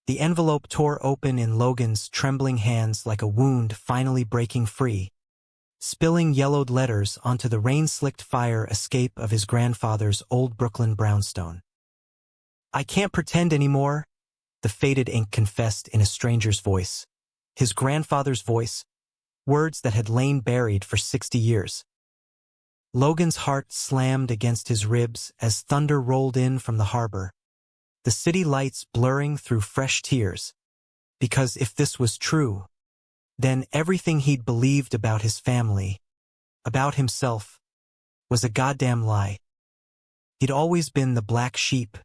The envelope tore open in Logan's trembling hands like a wound finally breaking free, spilling yellowed letters onto the rain-slicked fire escape of his grandfather's old Brooklyn brownstone. "I can't pretend anymore," the faded ink confessed in a stranger's voice. His grandfather's voice, words that had lain buried for 60 years. Logan's heart slammed against his ribs as thunder rolled in from the harbor, the city lights blurring through fresh tears. Because if this was true, then everything he'd believed about his family, about himself, was a goddamn lie. He'd always been the black sheep,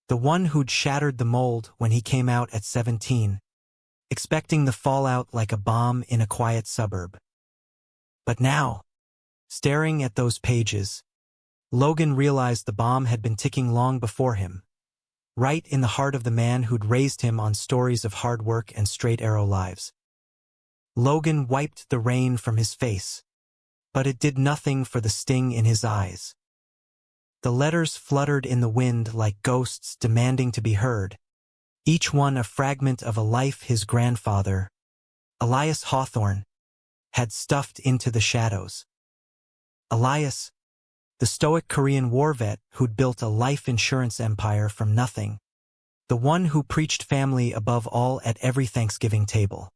the one who'd shattered the mold when he came out at 17, expecting the fallout like a bomb in a quiet suburb. But now, staring at those pages, Logan realized the bomb had been ticking long before him, right in the heart of the man who'd raised him on stories of hard work and straight-arrow lives. Logan wiped the rain from his face, but it did nothing for the sting in his eyes. The letters fluttered in the wind like ghosts demanding to be heard, each one a fragment of a life his grandfather, Elias Hawthorne, had stuffed into the shadows. Elias, the stoic Korean war vet who'd built a life insurance empire from nothing, the one who preached family above all at every Thanksgiving table.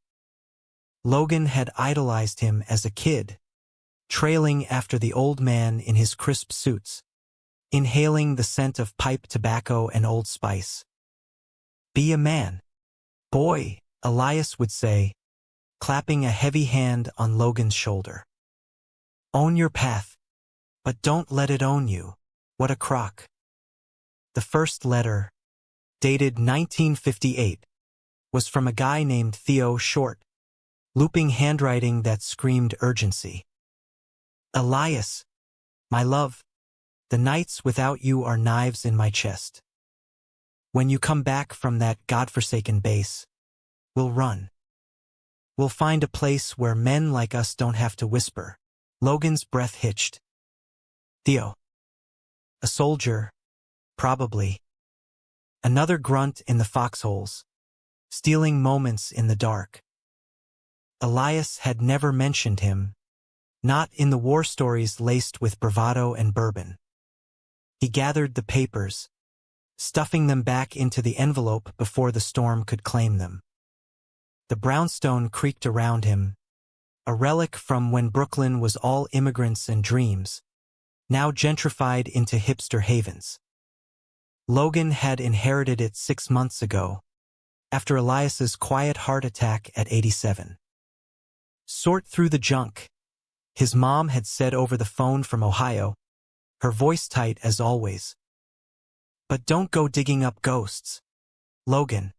Logan had idolized him as a kid, trailing after the old man in his crisp suits, inhaling the scent of pipe tobacco and Old Spice. "Be a man, boy," Elias would say, clapping a heavy hand on Logan's shoulder. "Own your path, but don't let it own you." What a crock. The first letter, dated 1958, was from a guy named Theo Short, looping handwriting that screamed urgency. "Elias, my love, the nights without you are knives in my chest. When you come back from that godforsaken base, we'll run. We'll find a place where men like us don't have to whisper." Logan's breath hitched. Theo. A soldier, probably. Another grunt in the foxholes, stealing moments in the dark. Elias had never mentioned him, not in the war stories laced with bravado and bourbon. He gathered the papers, stuffing them back into the envelope before the storm could claim them. The brownstone creaked around him, a relic from when Brooklyn was all immigrants and dreams, now gentrified into hipster havens. Logan had inherited it 6 months ago, after Elias's quiet heart attack at 87. "Sort through the junk," his mom had said over the phone from Ohio, her voice tight as always. "But don't go digging up ghosts, Logan.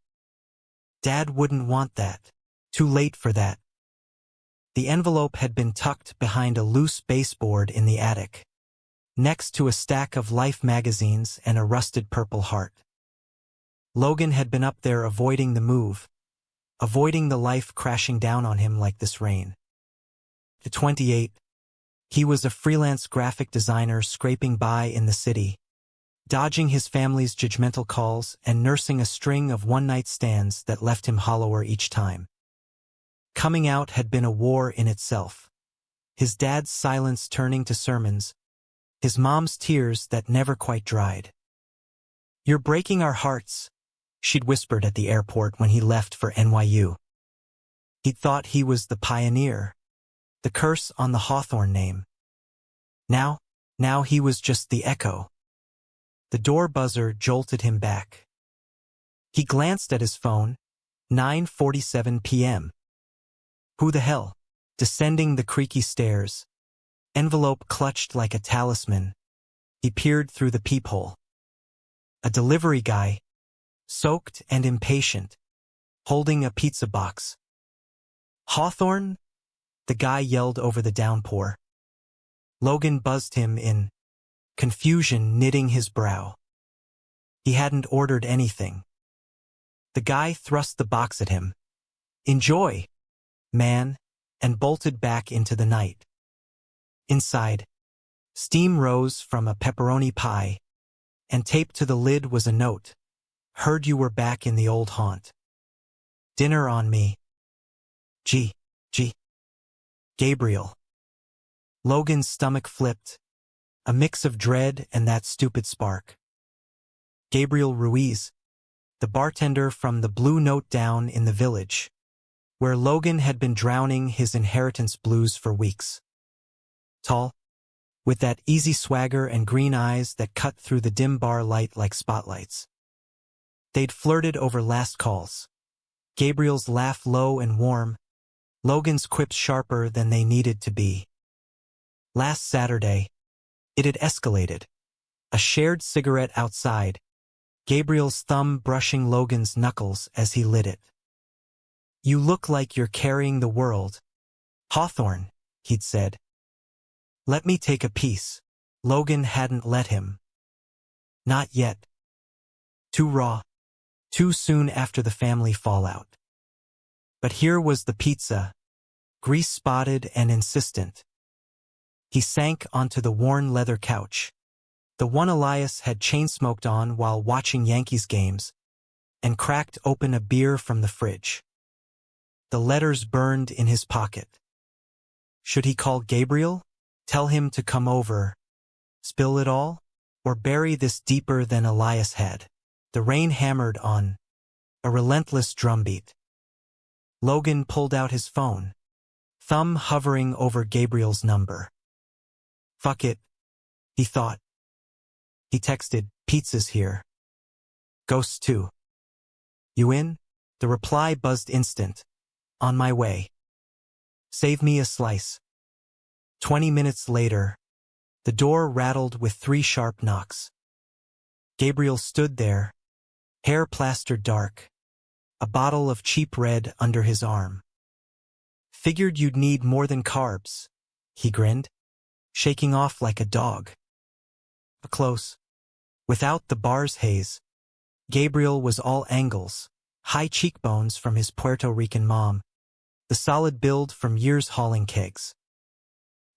Dad wouldn't want that. Too late for that." The envelope had been tucked behind a loose baseboard in the attic, next to a stack of Life magazines and a rusted Purple Heart. Logan had been up there avoiding the move, avoiding the life crashing down on him like this rain. At 28, he was a freelance graphic designer scraping by in the city, dodging his family's judgmental calls and nursing a string of one-night stands that left him hollower each time. Coming out had been a war in itself. His dad's silence turning to sermons, his mom's tears that never quite dried. "You're breaking our hearts," she'd whispered at the airport when he left for NYU. He'd thought he was the pioneer, the curse on the Hawthorne name. Now he was just the echo. The door buzzer jolted him back. He glanced at his phone, 9:47 p.m. Who the hell? Descending the creaky stairs, envelope clutched like a talisman, he peered through the peephole. A delivery guy, soaked and impatient, holding a pizza box. "Hawthorne?" the guy yelled over the downpour. Logan buzzed him in, confusion knitting his brow. He hadn't ordered anything. The guy thrust the box at him. "Enjoy, man," and bolted back into the night. Inside, steam rose from a pepperoni pie, and taped to the lid was a note. "Heard you were back in the old haunt. Dinner on me. G. Gabriel. Logan's stomach flipped, a mix of dread and that stupid spark. Gabriel Ruiz, the bartender from the Blue Note down in the village, where Logan had been drowning his inheritance blues for weeks. Tall, with that easy swagger and green eyes that cut through the dim bar light like spotlights. They'd flirted over last calls. Gabriel's laugh low and warm, Logan's quips sharper than they needed to be. Last Saturday, it had escalated. A shared cigarette outside, Gabriel's thumb brushing Logan's knuckles as he lit it. "You look like you're carrying the world. Hawthorne," he'd said. "Let me take a piece." Logan hadn't let him. Not yet. Too raw. Too soon after the family fallout. But here was the pizza, grease-spotted and insistent. He sank onto the worn leather couch, the one Elias had chain-smoked on while watching Yankees games, and cracked open a beer from the fridge. The letters burned in his pocket. Should he call Gabriel? Tell him to come over? Spill it all? Or bury this deeper than Elias had? The rain hammered on, a relentless drumbeat. Logan pulled out his phone, thumb hovering over Gabriel's number. Fuck it, he thought. He texted, "Pizza's here. Ghosts too. You in?" The reply buzzed instant. "On my way. Save me a slice." 20 minutes later, the door rattled with 3 sharp knocks. Gabriel stood there, hair plastered dark, a bottle of cheap red under his arm. "Figured you'd need more than carbs," he grinned, shaking off like a dog. Close. Without the bar's haze, Gabriel was all angles, high cheekbones from his Puerto Rican mom, the solid build from years hauling kegs.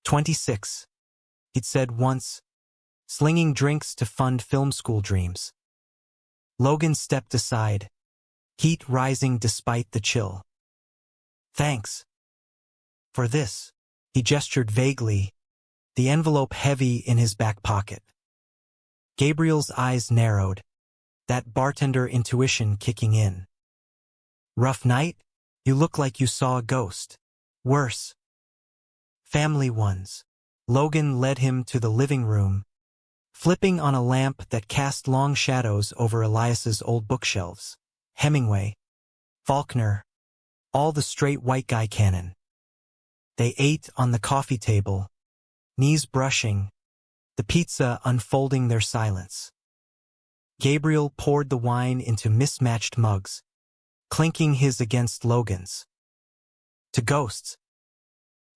26, he'd said once, slinging drinks to fund film school dreams. Logan stepped aside, heat rising despite the chill. "Thanks. For this," he gestured vaguely, the envelope heavy in his back pocket. Gabriel's eyes narrowed, that bartender intuition kicking in. "Rough night? You look like you saw a ghost. Worse." "Family ones." Logan led him to the living room, flipping on a lamp that cast long shadows over Elias's old bookshelves. Hemingway, Faulkner, all the straight white guy canon. They ate on the coffee table, knees brushing, the pizza unfolding their silence. Gabriel poured the wine into mismatched mugs, clinking his against Logan's. "To ghosts.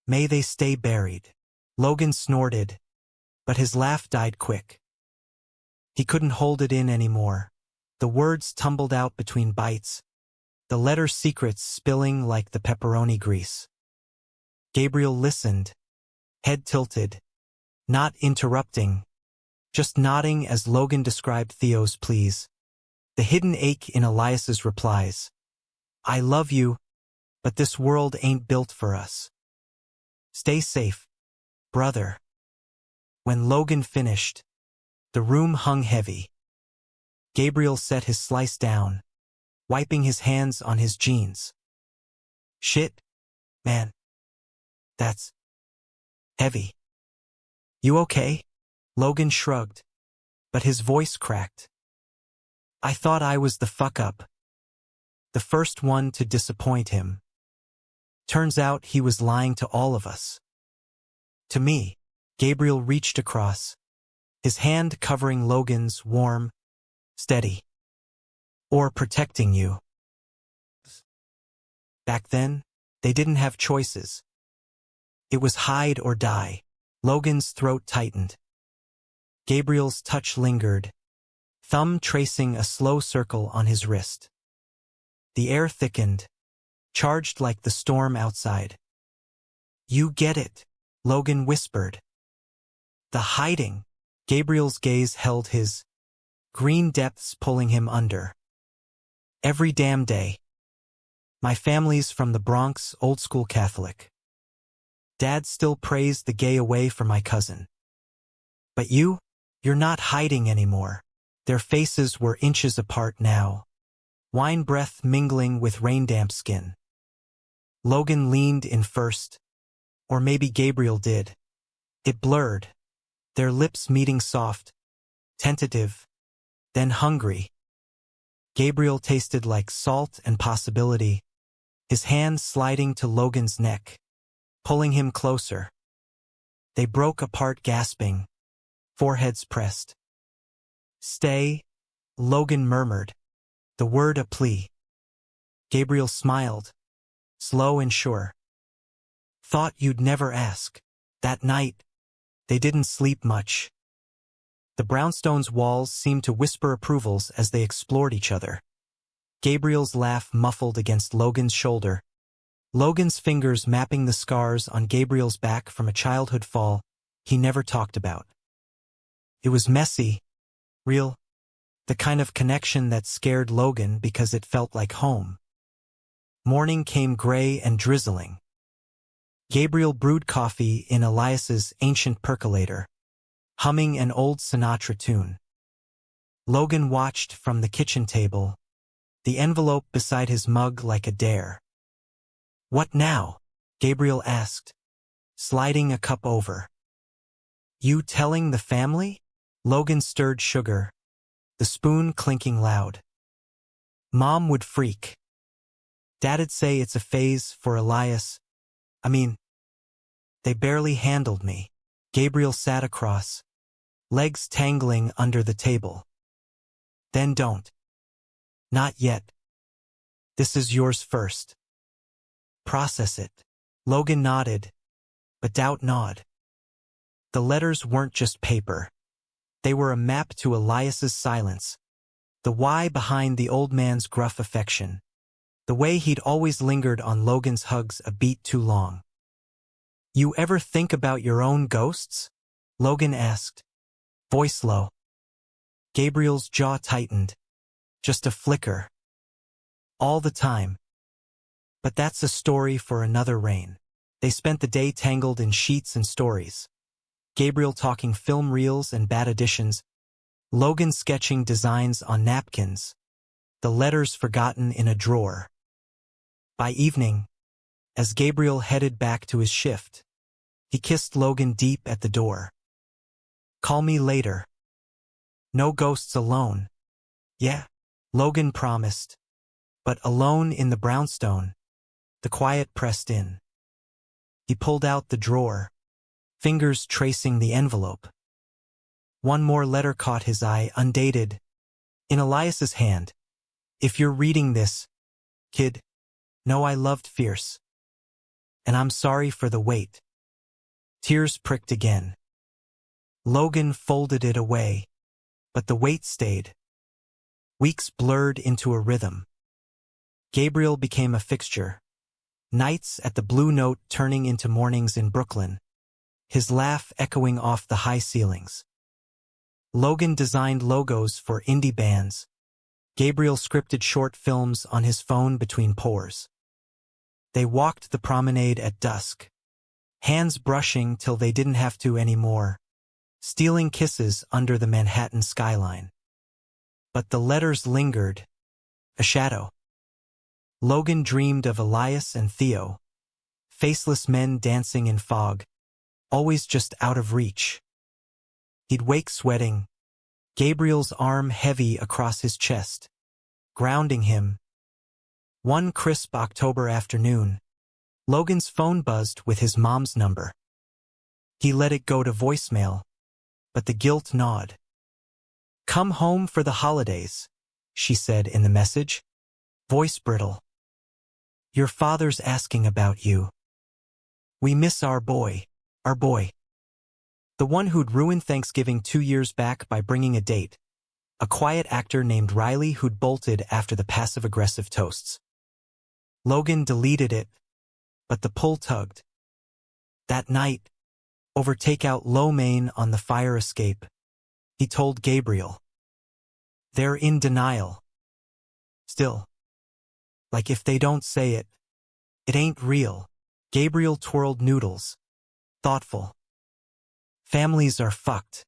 May they stay buried." Logan snorted, but his laugh died quick. He couldn't hold it in anymore. The words tumbled out between bites, the letter secrets spilling like the pepperoni grease. Gabriel listened, head tilted, not interrupting, just nodding as Logan described Theo's pleas, the hidden ache in Elias's replies. "I love you, but this world ain't built for us. Stay safe, brother." When Logan finished, the room hung heavy. Gabriel set his slice down, wiping his hands on his jeans. "Shit, man. That's heavy." "You okay?" Logan shrugged, but his voice cracked. "I thought I was the fuck-up. The first one to disappoint him. Turns out he was lying to all of us. To me." Gabriel reached across, his hand covering Logan's, warm, steady. "Or protecting you." Back then, they didn't have choices. It was hide or die. Logan's throat tightened. Gabriel's touch lingered, thumb tracing a slow circle on his wrist. The air thickened, charged like the storm outside. "You get it," Logan whispered. "The hiding." Gabriel's gaze held his, green depths pulling him under. "Every damn day. My family's from the Bronx, old school Catholic. Dad still prays the gay away for my cousin. But you're not hiding anymore. Their faces were inches apart now, wine breath mingling with rain-damp skin. Logan leaned in first, or maybe Gabriel did. It blurred, their lips meeting soft, tentative, then hungry. Gabriel tasted like salt and possibility, his hand sliding to Logan's neck, pulling him closer. They broke apart gasping, foreheads pressed. Stay, Logan murmured, the word a plea. Gabriel smiled, slow and sure. Thought you'd never ask. That night, they didn't sleep much. The brownstone's walls seemed to whisper approvals as they explored each other. Gabriel's laugh muffled against Logan's shoulder. Logan's fingers mapping the scars on Gabriel's back from a childhood fall he never talked about. It was messy, real, the kind of connection that scared Logan because it felt like home. Morning came gray and drizzling. Gabriel brewed coffee in Elias's ancient percolator, humming an old Sinatra tune. Logan watched from the kitchen table, the envelope beside his mug like a dare. What now? Gabriel asked, sliding a cup over. You telling the family? Logan stirred sugar, the spoon clinking loud. Mom would freak. Dad'd say it's a phase for Elias. They barely handled me. Gabriel sat across, legs tangling under the table. Then don't. Not yet. This is yours first. Process it. Logan nodded, but doubt gnawed. The letters weren't just paper. They were a map to Elias's silence, the why behind the old man's gruff affection, the way he'd always lingered on Logan's hugs a beat too long. You ever think about your own ghosts? Logan asked, voice low. Gabriel's jaw tightened, just a flicker. All the time. But that's a story for another rain. They spent the day tangled in sheets and stories. Gabriel talking film reels and bad editions, Logan sketching designs on napkins, the letters forgotten in a drawer. By evening, as Gabriel headed back to his shift, he kissed Logan deep at the door. Call me later. No ghosts alone. Yeah, Logan promised. But alone in the brownstone, the quiet pressed in. He pulled out the drawer, fingers tracing the envelope. One more letter caught his eye, undated, in Elias's hand. If you're reading this, kid, know I loved fierce. And I'm sorry for the wait. Tears pricked again. Logan folded it away, but the weight stayed. Weeks blurred into a rhythm. Gabriel became a fixture. Nights at the Blue Note turning into mornings in Brooklyn, his laugh echoing off the high ceilings. Logan designed logos for indie bands. Gabriel scripted short films on his phone between pores. They walked the promenade at dusk, hands brushing till they didn't have to anymore, stealing kisses under the Manhattan skyline. But the letters lingered, a shadow. Logan dreamed of Elias and Theo, faceless men dancing in fog, always just out of reach. He'd wake sweating, Gabriel's arm heavy across his chest, grounding him. One crisp October afternoon, Logan's phone buzzed with his mom's number. He let it go to voicemail, but the guilt gnawed. Come home for the holidays, she said in the message, voice brittle. Your father's asking about you. We miss our boy. The one who'd ruined Thanksgiving 2 years back by bringing a date. A quiet actor named Riley who'd bolted after the passive-aggressive toasts. Logan deleted it, but the pull tugged. That night, over takeout lo mein on the fire escape, he told Gabriel. They're in denial. Still. Like if they don't say it, it ain't real. Gabriel twirled noodles. Thoughtful. Families are fucked.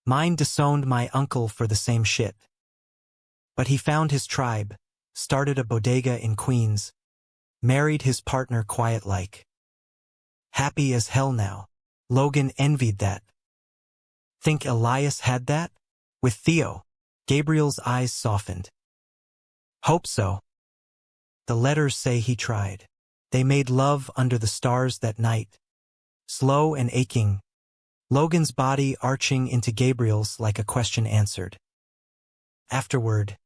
Mine disowned my uncle for the same shit. But he found his tribe, started a bodega in Queens, married his partner quiet-like. Happy as hell now. Logan envied that. Think Elias had that? With Theo. Gabriel's eyes softened. Hope so. The letters say he tried. They made love under the stars that night. Slow and aching. Logan's body arching into Gabriel's like a question answered. Afterward,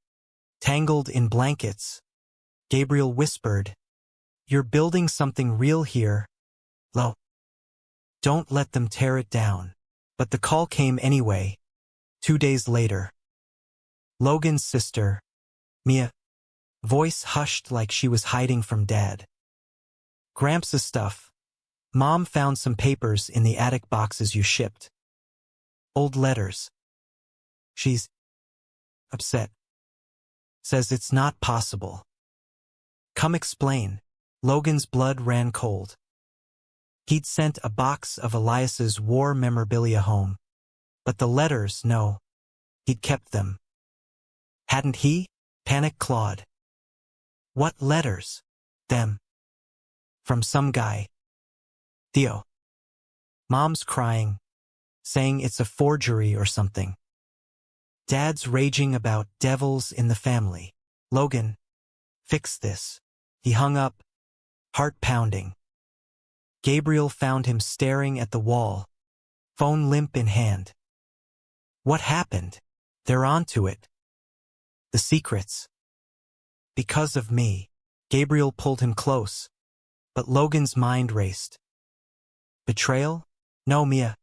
tangled in blankets, Gabriel whispered, "You're building something real here, Lo. Don't let them tear it down." But the call came anyway, 2 days later. Logan's sister, Mia, voice hushed like she was hiding from Dad. "Gramps' stuff. Mom found some papers in the attic boxes you shipped. Old letters. She's upset. Says it's not possible. Come explain." Logan's blood ran cold. He'd sent a box of Elias's war memorabilia home. But the letters, no. He'd kept them. Hadn't he? Panic clawed. What letters? Them. From some guy. Theo. Mom's crying, saying it's a forgery or something. Dad's raging about devils in the family. Logan, fix this. He hung up, heart pounding. Gabriel found him staring at the wall, phone limp in hand. What happened? They're onto it. The secrets. Because of me. Gabriel pulled him close, but Logan's mind raced. Betrayal? No, Mia.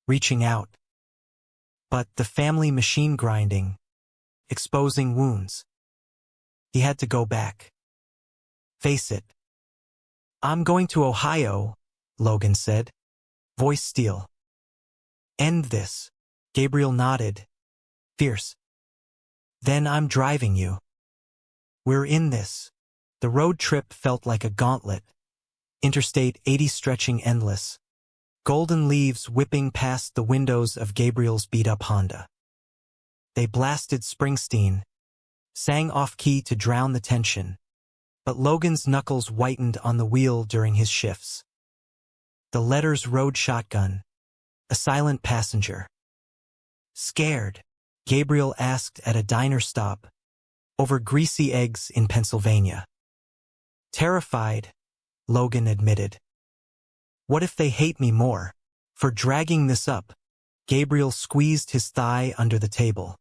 Reaching out. But the family machine grinding, exposing wounds. He had to go back. Face it. I'm going to Ohio, Logan said, voice steel. End this. Gabriel nodded. Fierce. Then I'm driving you. We're in this. The road trip felt like a gauntlet. Interstate 80 stretching endless. Golden leaves whipping past the windows of Gabriel's beat-up Honda. They blasted Springsteen, sang off-key to drown the tension, but Logan's knuckles whitened on the wheel during his shifts. The letters rode shotgun, a silent passenger. Scared, Gabriel asked at a diner stop, over greasy eggs in Pennsylvania. Terrified, Logan admitted. What if they hate me more? For dragging this up? Gabriel squeezed his thigh under the table.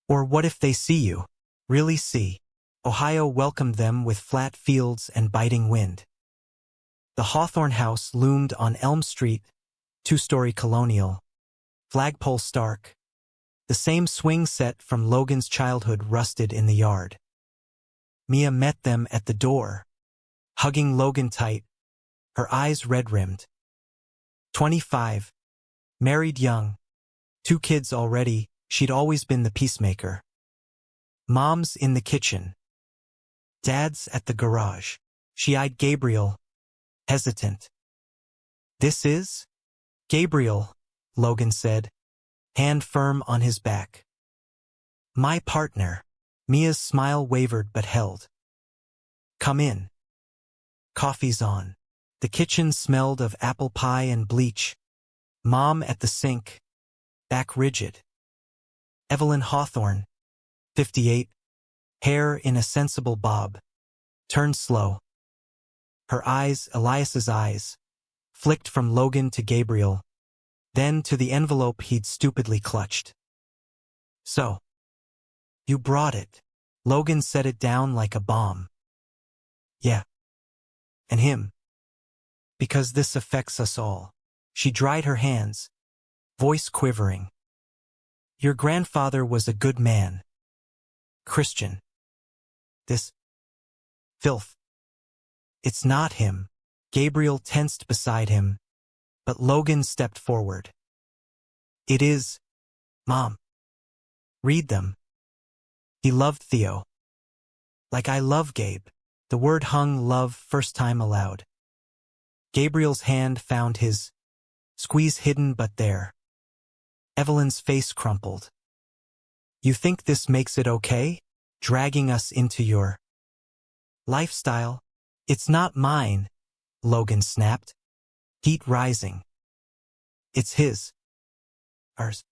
Or what if they see you? Really see? Ohio welcomed them with flat fields and biting wind. The Hawthorne House loomed on Elm Street, 2-story colonial, flagpole stark. The same swing set from Logan's childhood rusted in the yard. Mia met them at the door, hugging Logan tight, her eyes red-rimmed. 25, married young, 2 kids already, she'd always been the peacemaker. Mom's in the kitchen. Dad's at the garage. She eyed Gabriel, hesitant. This is? Gabriel, Logan said, hand firm on his back. My partner. Mia's smile wavered but held. Come in. Coffee's on. The kitchen smelled of apple pie and bleach. Mom at the sink, back rigid. Evelyn Hawthorne, 58, hair in a sensible bob, turned slow. Her eyes, Elias's eyes, flicked from Logan to Gabriel, then to the envelope he'd stupidly clutched. So, you brought it. Logan set it down like a bomb. Yeah. And him. Because this affects us all. She dried her hands, voice quivering. Your grandfather was a good man. Christian. This filth. It's not him. Gabriel tensed beside him, but Logan stepped forward. It is, Mom. Read them. He loved Theo. Like I love Gabe. The word hung love first time aloud. Gabriel's hand found his, squeeze hidden but there. Evelyn's face crumpled. You think this makes it okay? Dragging us into your lifestyle? It's not mine, Logan snapped, heat rising. It's his. Ours.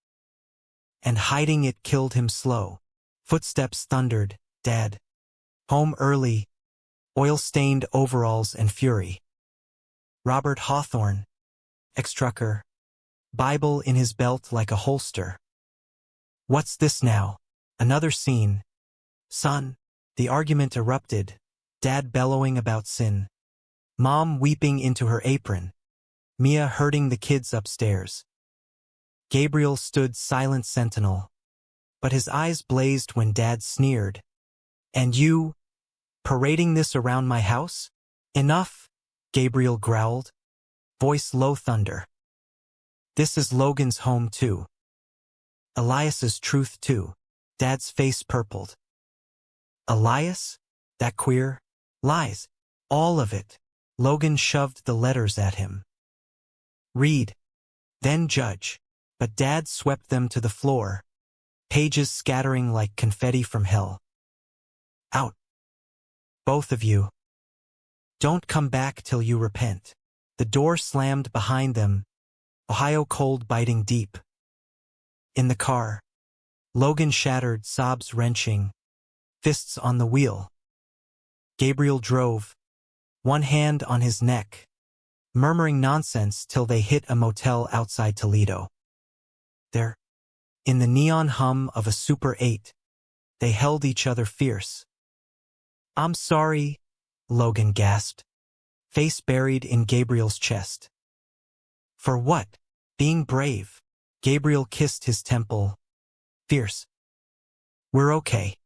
And hiding it killed him slow. Footsteps thundered, Dad. Home early, oil-stained overalls and fury. Robert Hawthorne, ex-trucker, Bible in his belt like a holster. What's this now? Another scene. Son, the argument erupted, Dad bellowing about sin. Mom weeping into her apron. Mia herding the kids upstairs. Gabriel stood silent sentinel, but his eyes blazed when Dad sneered. And you, parading this around my house? Enough, Gabriel growled, voice low thunder. This is Logan's home too. Elias's truth too. Dad's face purpled. Elias? That queer? Lies. All of it. Logan shoved the letters at him. Read. Then judge. But Dad swept them to the floor, pages scattering like confetti from hell. Out. Both of you. Don't come back till you repent. The door slammed behind them, Ohio cold biting deep. In the car, Logan shattered, sobs wrenching, fists on the wheel. Gabriel drove, one hand on his neck, murmuring nonsense till they hit a motel outside Toledo. There, in the neon hum of a Super 8, they held each other fierce. I'm sorry, Logan gasped, face buried in Gabriel's chest. For what? Being brave. Gabriel kissed his temple. Fierce. We're okay.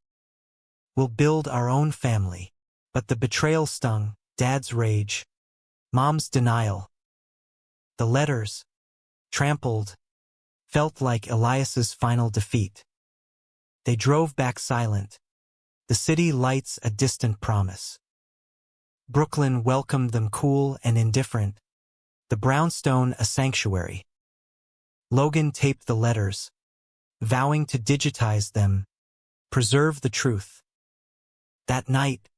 We'll build our own family. But the betrayal stung, Dad's rage, Mom's denial. The letters, trampled, felt like Elias's final defeat. They drove back silent, the city lights a distant promise. Brooklyn welcomed them cool and indifferent, the brownstone a sanctuary. Logan taped the letters, vowing to digitize them, preserve the truth. That night,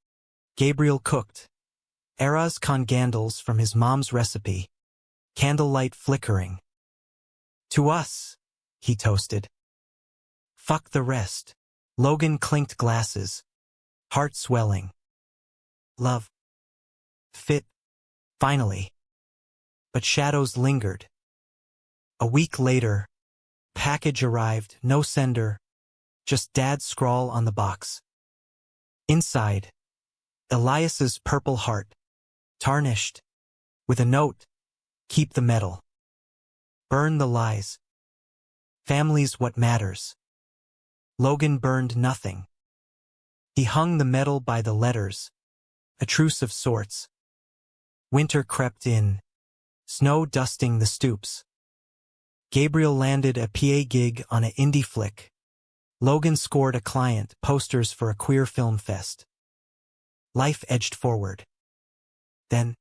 Gabriel cooked, Eras con candles from his mom's recipe, candlelight flickering. To us, he toasted. Fuck the rest. Logan clinked glasses, heart swelling. Love. Fit. Finally. But shadows lingered. A week later, package arrived, no sender, just Dad's scrawl on the box. Inside, Elias's purple heart, tarnished, with a note, keep the metal. Burn the lies. Family's what matters. Logan burned nothing. He hung the metal by the letters, a truce of sorts. Winter crept in, snow dusting the stoops. Gabriel landed a PA gig on an indie flick. Logan scored a client, posters for a queer film fest. Life edged forward. Then,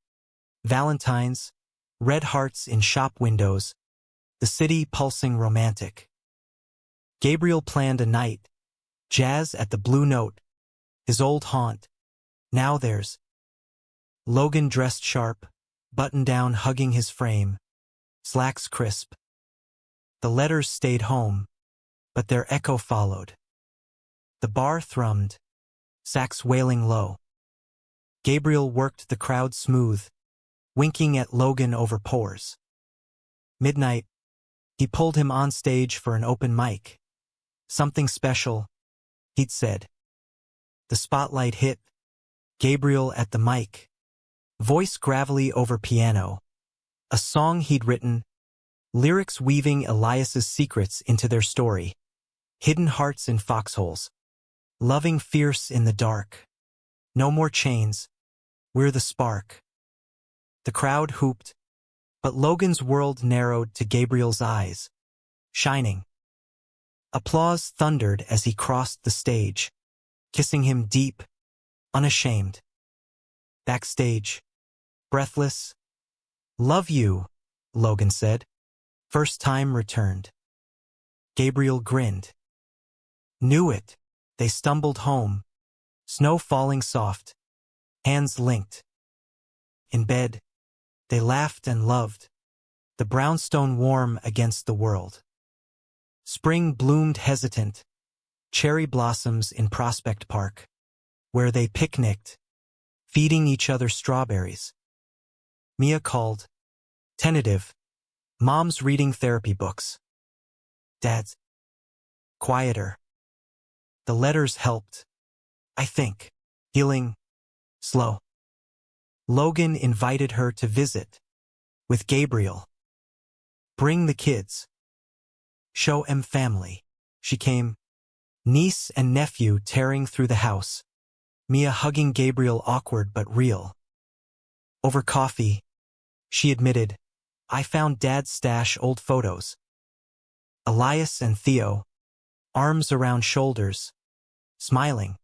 Valentine's, red hearts in shop windows, the city pulsing romantic. Gabriel planned a night, jazz at the Blue Note, his old haunt. Now there's Logan dressed sharp, button down hugging his frame, slacks crisp. The letters stayed home, but their echo followed. The bar thrummed, sax wailing low. Gabriel worked the crowd smooth, winking at Logan over pores. Midnight, he pulled him on stage for an open mic. Something special, he'd said. The spotlight hit, Gabriel at the mic, voice gravelly over piano, a song he'd written, lyrics weaving Elias's secrets into their story, hidden hearts in foxholes, loving fierce in the dark. No more chains, we're the spark. The crowd hooped, but Logan's world narrowed to Gabriel's eyes, shining. Applause thundered as he crossed the stage, kissing him deep, unashamed. Backstage, breathless. "Love you," Logan said. First time returned. Gabriel grinned. Knew it. They stumbled home. Snow falling soft. Hands linked. In bed, they laughed and loved. The brownstone warm against the world. Spring bloomed hesitant. Cherry blossoms in Prospect Park, where they picnicked, feeding each other strawberries. Mia called. Tentative. Mom's reading therapy books. Dad's. Quieter. The letters helped. I think. Healing. Slow. Logan invited her to visit. With Gabriel. Bring the kids. Show 'em family. She came. Niece and nephew tearing through the house. Mia hugging Gabriel, awkward but real. Over coffee, she admitted, I found Dad's stash old photos. Elias and Theo, arms around shoulders, smiling.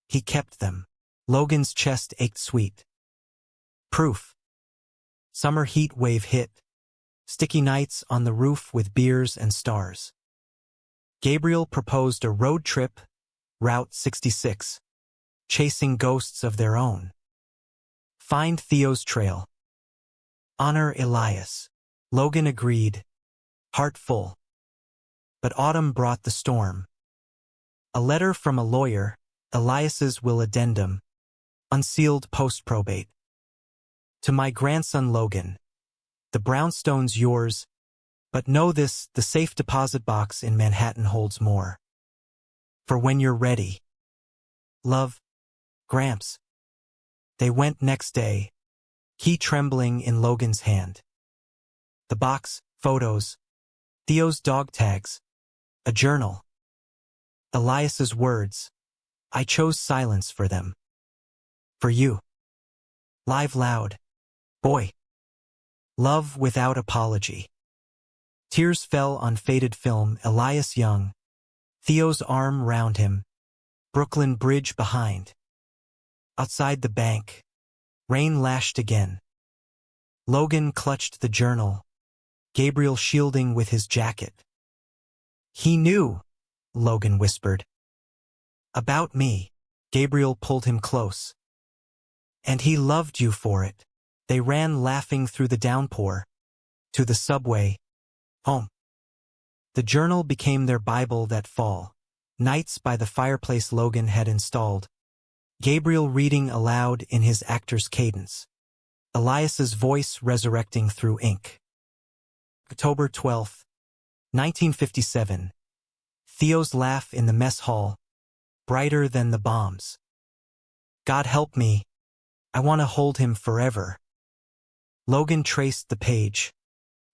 He kept them. Logan's chest ached sweet. Proof. Summer heat wave hit. Sticky nights on the roof with beers and stars. Gabriel proposed a road trip, Route 66. Chasing ghosts of their own. Find Theo's trail. Honor Elias. Logan agreed, heart full. But autumn brought the storm. A letter from a lawyer, Elias's will addendum, unsealed post-probate. To my grandson Logan, the brownstone's yours, but know this, the safe deposit box in Manhattan holds more. For when you're ready. Love, Gramps. They went next day, key trembling in Logan's hand. The box, photos, Theo's dog tags, a journal. Elias's words, I chose silence for them. For you. Live loud. Boy. Love without apology. Tears fell on faded film, Elias young. Theo's arm round him. Brooklyn Bridge behind. Outside the bank. Rain lashed again. Logan clutched the journal. Gabriel shielding with his jacket. He knew, Logan whispered. About me. Gabriel pulled him close. And he loved you for it. They ran laughing through the downpour. To the subway. Home. The journal became their Bible that fall. Nights by the fireplace Logan had installed. Gabriel reading aloud in his actor's cadence. Elias's voice resurrecting through ink. October 12, 1957. Theo's laugh in the mess hall. Brighter than the bombs. God help me. I want to hold him forever. Logan traced the page.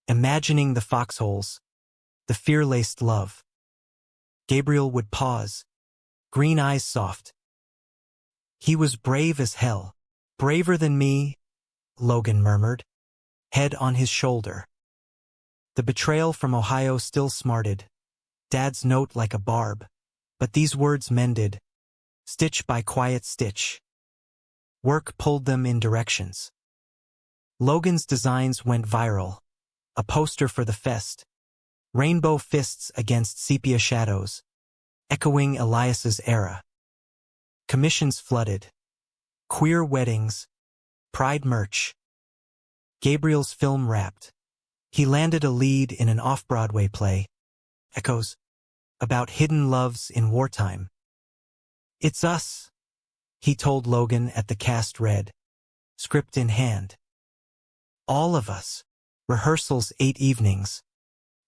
Imagining the foxholes. The fear-laced love. Gabriel would pause. Green eyes soft. He was brave as hell. Braver than me, Logan murmured. Head on his shoulder. The betrayal from Ohio still smarted. Dad's note like a barb. But these words mended. Stitch by quiet stitch. Work pulled them in directions. Logan's designs went viral. A poster for the fest. Rainbow fists against sepia shadows. Echoing Elias's era. Commissions flooded. Queer weddings. Pride merch. Gabriel's film wrapped. He landed a lead in an off-Broadway play. Echoes. About hidden loves in wartime. It's us, he told Logan at the cast read. Script in hand. All of us. Rehearsals 8 evenings.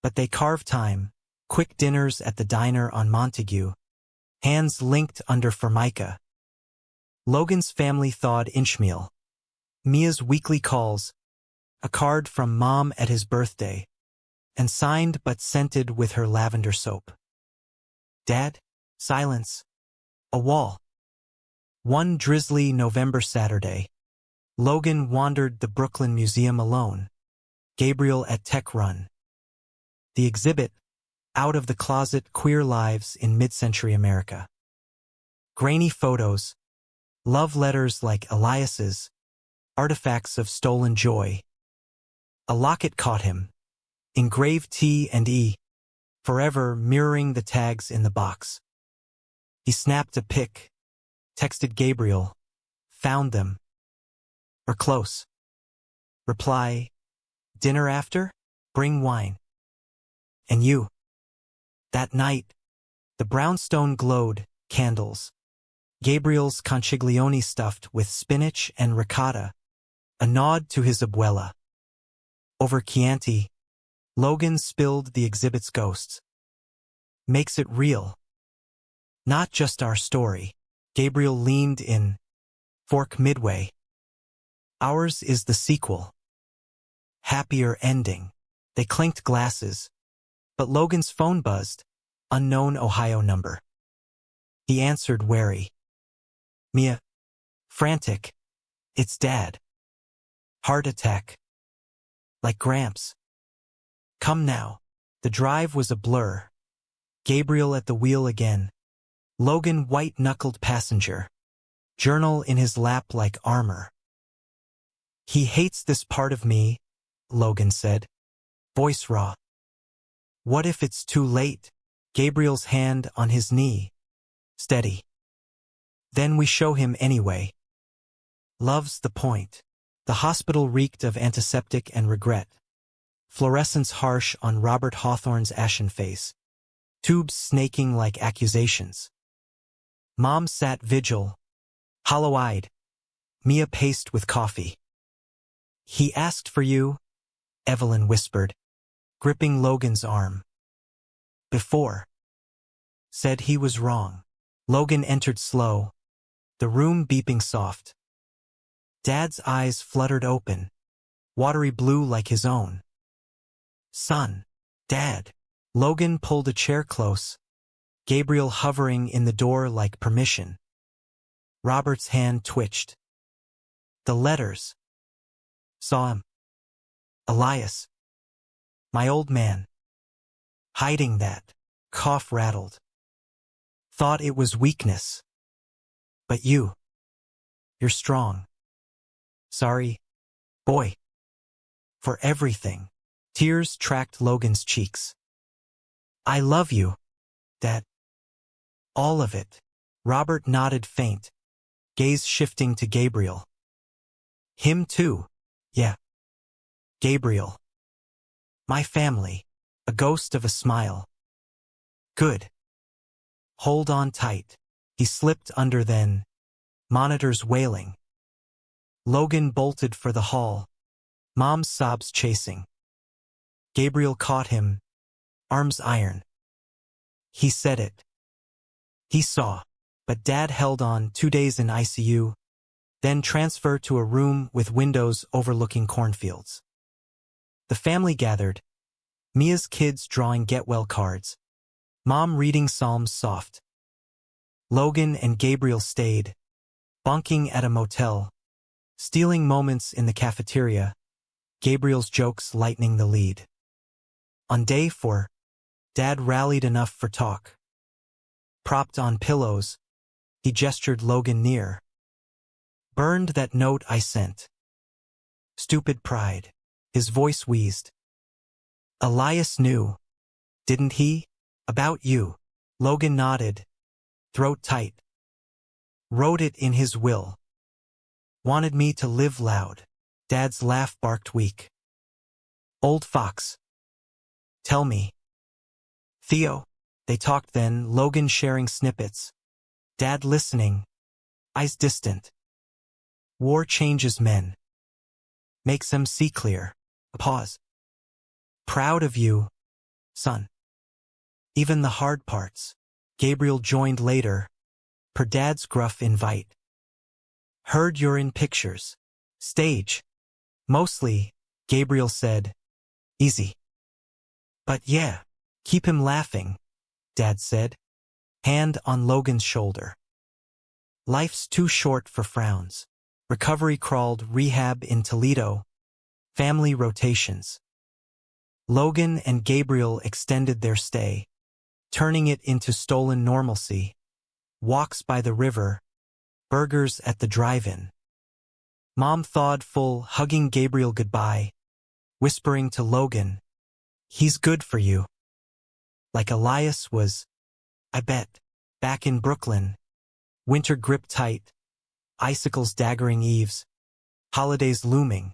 But they carved time. Quick dinners at the diner on Montague. Hands linked under Formica. Logan's family thawed inchmeal. Mia's weekly calls. A card from Mom at his birthday. And signed but scented with her lavender soap. Dad? Silence. A wall. One drizzly November Saturday. Logan wandered the Brooklyn Museum alone. Gabriel at Tech Run. The exhibit, Out of the Closet: Queer Lives in Mid-Century America. Grainy photos, Love letters like Elias's, artifacts of stolen joy. A locket caught him, engraved T and E, forever mirroring the tags in the box. He snapped a pic, texted Gabriel, found them. Or close. Reply, dinner after? Bring wine. And you. That night, the brownstone glowed, candles. Gabriel's conchiglione stuffed with spinach and ricotta, a nod to his abuela. Over Chianti, Logan spilled the exhibit's ghosts. Makes it real. Not just our story. Gabriel leaned in, fork midway. Ours is the sequel. Happier ending. They clinked glasses, but Logan's phone buzzed, unknown Ohio number. He answered wary. Mia. Frantic. It's Dad. Heart attack. Like Gramps. Come now. The drive was a blur. Gabriel at the wheel again. Logan white-knuckled passenger. Journal in his lap like armor. He hates this part of me, Logan said. Voice raw. What if it's too late? Gabriel's hand on his knee. Steady. Then we show him anyway. Love's the point. The hospital reeked of antiseptic and regret. Fluorescence harsh on Robert Hawthorne's ashen face. Tubes snaking like accusations. Mom sat vigil, hollow-eyed. Mia paced with coffee. He asked for you, Evelyn whispered, gripping Logan's arm. Before. Said he was wrong. Logan entered slow, the room beeping soft. Dad's eyes fluttered open, watery blue like his own. Son. Dad. Logan pulled a chair close, Gabriel hovering in the door like permission. Robert's hand twitched. The letters. Saw him. Elias. My old man. Hiding that. Cough rattled. Thought it was weakness. But you. You're strong. Sorry, boy. For everything. Tears tracked Logan's cheeks. I love you, Dad. All of it. Robert nodded faint, gaze shifting to Gabriel. Him too. Yeah. Gabriel. My family. A ghost of a smile. Good. Hold on tight. He slipped under then. Monitors wailing. Logan bolted for the hall. Mom's sobs chasing. Gabriel caught him. Arms iron. He said it. He saw. But Dad held on 2 days in ICU, then transfer to a room with windows overlooking cornfields. The family gathered. Mia's kids drawing get-well cards. Mom reading psalms soft. Logan and Gabriel stayed, bunking at a motel, stealing moments in the cafeteria, Gabriel's jokes lightening the lead. On day 4, Dad rallied enough for talk. Propped on pillows, he gestured Logan near. Burned that note I sent. Stupid pride. His voice wheezed. Elias knew, didn't he? About you. Logan nodded, throat tight. Wrote it in his will. Wanted me to live loud. Dad's laugh barked weak. Old fox. Tell me. Theo. They talked then, Logan sharing snippets. Dad listening. Eyes distant. War changes men. Makes them see clear. A pause. Proud of you, son. Even the hard parts. Gabriel joined later, per Dad's gruff invite. Heard you're in pictures. Stage. Mostly, Gabriel said. Easy. But yeah, keep him laughing, Dad said. Hand on Logan's shoulder. Life's too short for frowns. Recovery crawled rehab in Toledo. Family rotations. Logan and Gabriel extended their stay, turning it into stolen normalcy. Walks by the river, Burgers at the drive-in. Mom thawed full, hugging Gabriel goodbye, whispering to Logan, "He's good for you." Like Elias was, I bet. Back in Brooklyn, winter gripped tight, icicles daggering eaves, holidays looming.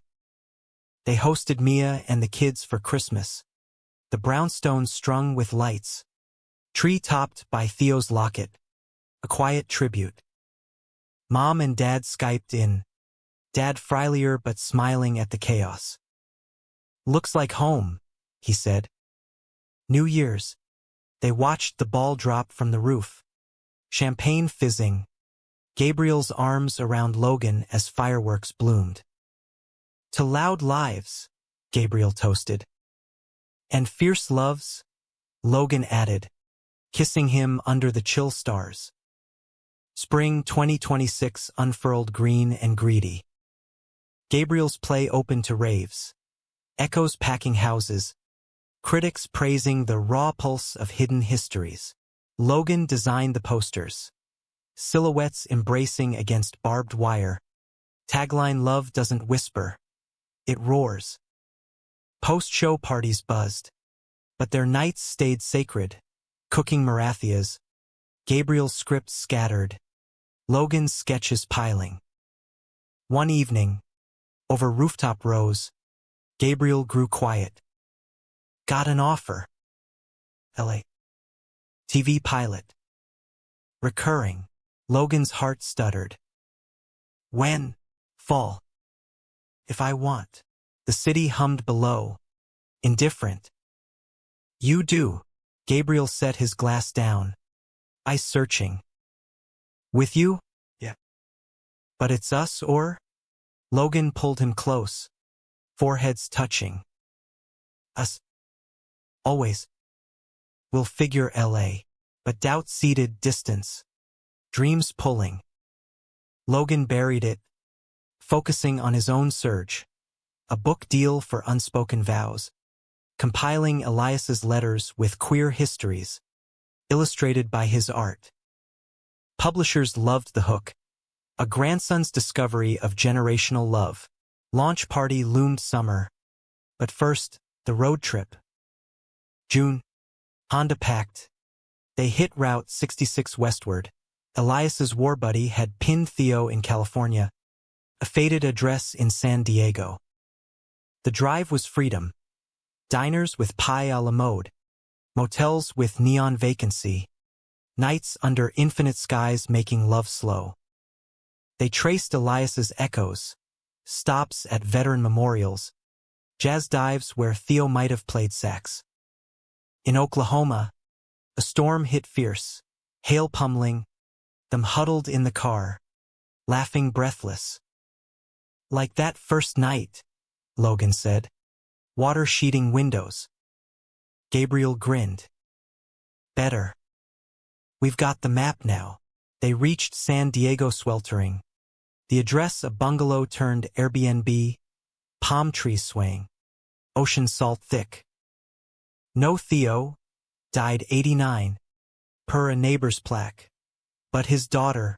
They hosted Mia and the kids for Christmas. The brownstones strung with lights, tree topped by Theo's locket, a quiet tribute. Mom and Dad Skyped in, Dad frilier but smiling at the chaos. "Looks like home," he said. New Year's. They watched the ball drop from the roof. Champagne fizzing. Gabriel's arms around Logan as fireworks bloomed. "To loud lives," Gabriel toasted. "And fierce loves," Logan added, kissing him under the chill stars. Spring 2026 unfurled green and greedy. Gabriel's play opened to raves. Echoes packing houses. Critics praising the raw pulse of hidden histories. Logan designed the posters. Silhouettes embracing against barbed wire. Tagline, "Love doesn't whisper. It roars." Post-show parties buzzed. But their nights stayed sacred. Cooking marathias. Gabriel's scripts scattered. Logan's sketches piling. One evening, over rooftop rows, Gabriel grew quiet. "Got an offer. LA. TV pilot. Recurring." Logan's heart stuttered. "When?" "Fall. If I want." The city hummed below. Indifferent. "You do." Gabriel set his glass down. Eyes searching. "With you?" "Yeah." "But it's us or?" Logan pulled him close, foreheads touching. "Us. Always. We'll figure LA." But doubt seeded distance. Dreams pulling. Logan buried it, focusing on his own surge. A book deal for unspoken vows. Compiling Elias's letters with queer histories, illustrated by his art. Publishers loved the hook. A grandson's discovery of generational love. Launch party loomed summer. But first, the road trip. June. Honda packed. They hit Route 66 westward. Elias's war buddy had pinned Theo in California, a faded address in San Diego. The drive was freedom. Diners with pie a la mode. Motels with neon vacancy. Nights under infinite skies making love slow. They traced Elias's echoes. Stops at veteran memorials. Jazz dives where Theo might have played sax. In Oklahoma, a storm hit fierce. Hail pummeling. Them huddled in the car, laughing breathless. "Like that first night," Logan said. "Water sheeting windows." Gabriel grinned. "Better. We've got the map now." They reached San Diego sweltering. The address a bungalow turned Airbnb, palm trees swaying, ocean salt thick. No Theo, died 89, per a neighbor's plaque. But his daughter,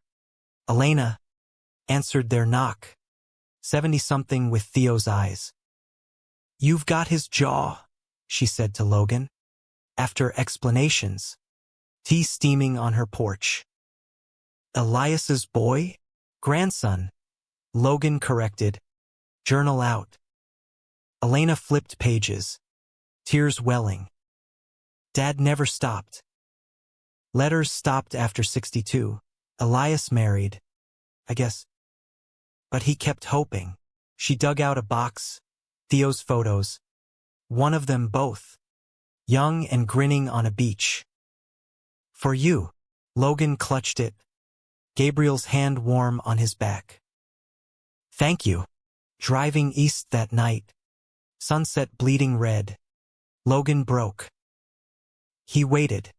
Elena, answered their knock, 70-something with Theo's eyes. "You've got his jaw," she said to Logan. After explanations, tea steaming on her porch. "Elias's boy? Grandson," Logan corrected. "Journal out." Elena flipped pages, tears welling. Dad never stopped. Letters stopped after 62. Elias married, I guess. But he kept hoping. She dug out a box, Theo's photos. One of them both, young and grinning on a beach. "For you." Logan clutched it, Gabriel's hand warm on his back. "Thank you." Driving east that night, sunset bleeding red, Logan broke. He waited.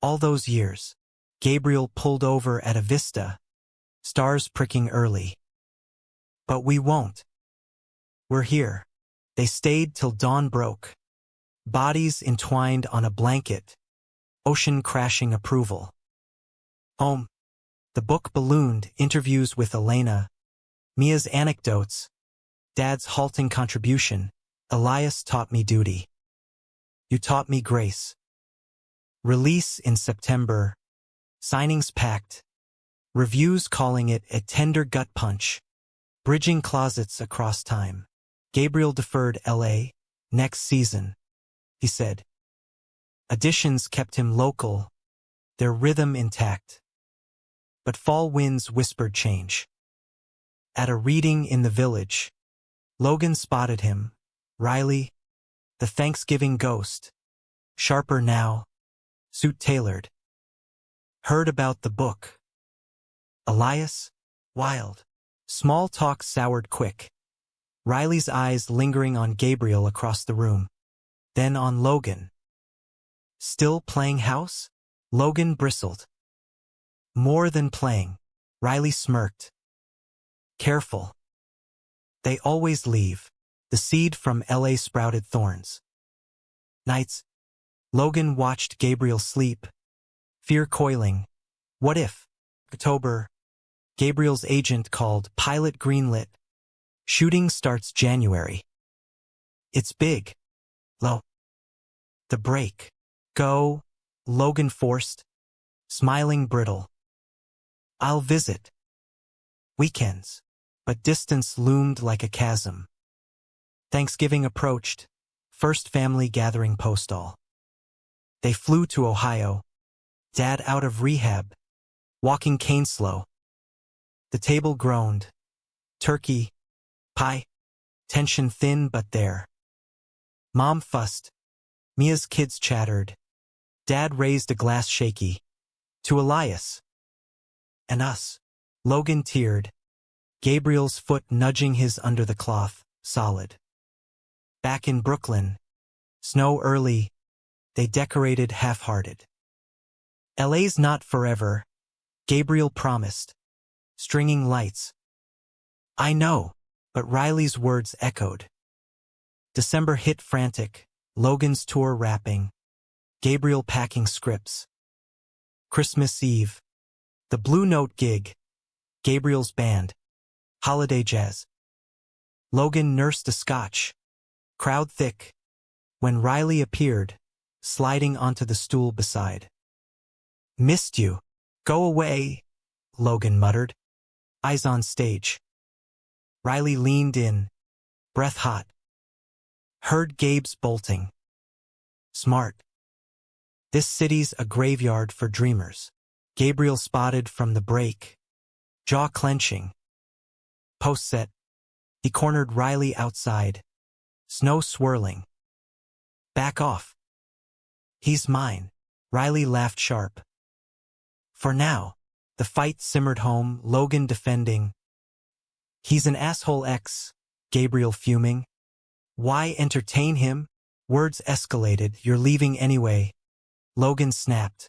All those years, Gabriel pulled over at a vista, stars pricking early. "But we won't. We're here." They stayed till dawn broke. Bodies entwined on a blanket, ocean crashing approval. Home. The book ballooned, interviews with Elena, Mia's anecdotes, Dad's halting contribution. Elias taught me duty. You taught me grace. Release in September. Signings packed. Reviews calling it a tender gut punch. Bridging closets across time. Gabriel deferred LA, next season, he said. Additions kept him local, their rhythm intact. But fall winds whispered change. At a reading in the village, Logan spotted him. Riley, the Thanksgiving ghost. Sharper now, suit tailored. Heard about the book. Elias, wild. Small talk soured quick. Riley's eyes lingering on Gabriel across the room. Then on Logan. Still playing house? Logan bristled. More than playing. Riley smirked. Careful. They always leave. The seed from LA sprouted thorns. Nights. Logan watched Gabriel sleep. Fear coiling. What if? October. Gabriel's agent called. Pilot greenlit. Shooting starts January. It's big. Low. The break. Go. Logan forced. Smiling brittle. I'll visit. Weekends. But distance loomed like a chasm. Thanksgiving approached. First family gathering postal. They flew to Ohio. Dad out of rehab. Walking cane slow. The table groaned. Turkey. Pie. Tension thin but there. Mom fussed. Mia's kids chattered. Dad raised a glass shaky. To Elias. And us. Logan teared. Gabriel's foot nudging his under the cloth, solid. Back in Brooklyn. Snow early. They decorated half-hearted. LA's not forever. Gabriel promised. Stringing lights. I know, but Riley's words echoed. December hit frantic. Logan's tour wrapping. Gabriel packing scripts. Christmas Eve. The Blue Note gig. Gabriel's band. Holiday jazz. Logan nursed a scotch. Crowd thick. When Riley appeared, sliding onto the stool beside. Missed you. Go away, Logan muttered. Eyes on stage. Riley leaned in, breath hot. Heard Gabe's bolting. Smart. This city's a graveyard for dreamers. Gabriel spotted from the break. Jaw clenching. Post-set. He cornered Riley outside. Snow swirling. Back off. He's mine. Riley laughed sharp. For now. The fight simmered home, Logan defending. He's an asshole ex. Gabriel fuming. Why entertain him? Words escalated. You're leaving anyway. Logan snapped.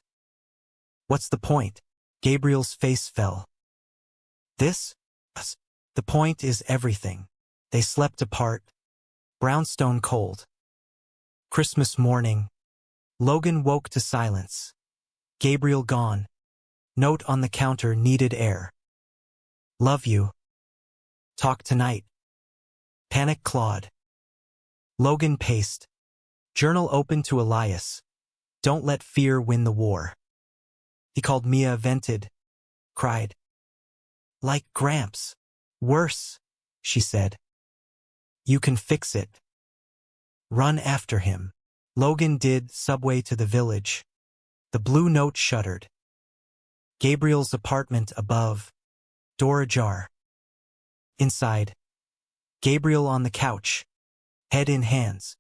What's the point? Gabriel's face fell. This? Us. The point is everything. They slept apart. Brownstone cold. Christmas morning. Logan woke to silence. Gabriel gone. Note on the counter needed air. Love you. Talk tonight. Panic clawed. Logan paced. Journal open to Elias. Don't let fear win the war. He called Mia vented. Cried. Like Gramps. Worse, she said. You can fix it. Run after him. Logan did, subway to the village. The Blue Note shuddered. Gabriel's apartment above. Door ajar. Inside. Gabriel on the couch. Head in hands.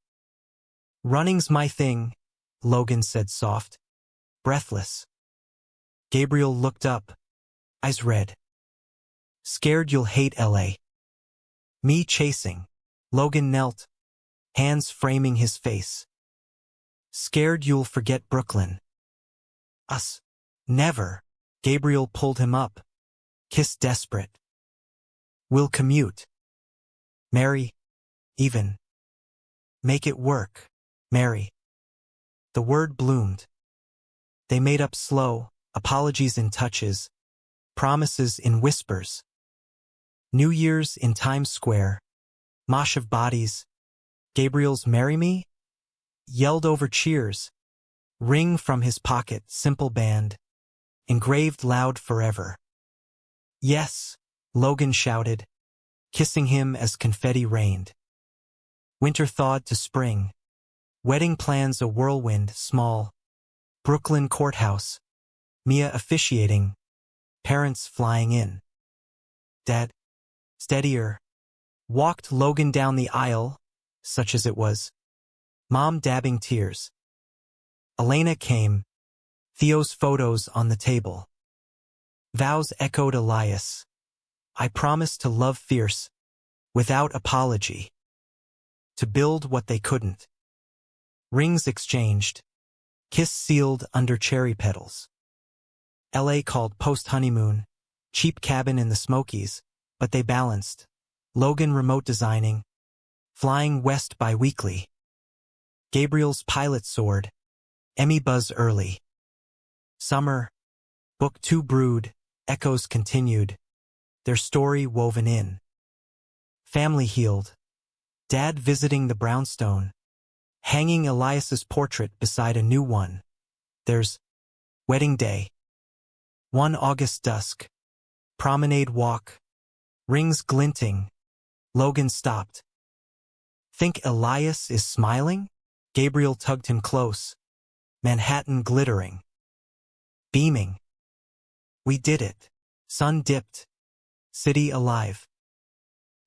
Running's my thing, Logan said soft. Breathless. Gabriel looked up. Eyes red. Scared you'll hate LA. Me chasing. Logan knelt. Hands framing his face. Scared you'll forget Brooklyn. Us. Never. Gabriel pulled him up. Kiss desperate. We'll commute. Marry. Even. Make it work. Marry. The word bloomed. They made up slow, apologies in touches. promises in whispers. New Year's in Times Square, mosh of bodies, Gabriel's "Marry Me?" yelled over cheers, ring from his pocket, simple band, engraved loud forever. Yes, Logan shouted, kissing him as confetti rained. Winter thawed to spring, wedding plans a whirlwind, small, Brooklyn courthouse, Mia officiating, parents flying in. Dad, steadier, walked Logan down the aisle, such as it was, Mom dabbing tears. Elena came, Theo's photos on the table. Vows echoed Elias. I promise to love fierce, without apology. To build what they couldn't. Rings exchanged, kiss sealed under cherry petals. LA called post-honeymoon, cheap cabin in the Smokies, but they balanced. Logan remote designing, flying west bi-weekly. Gabriel's pilot soared, Emmy buzz early. Summer, book 2 brood, echoes continued, their story woven in. Family healed, Dad visiting the brownstone, hanging Elias's portrait beside a new one. There's wedding day. 1 August dusk, promenade walk, rings glinting. Logan stopped. Think Elias is smiling? Gabriel tugged him close, Manhattan glittering. Beaming. We did it. Sun dipped. City alive.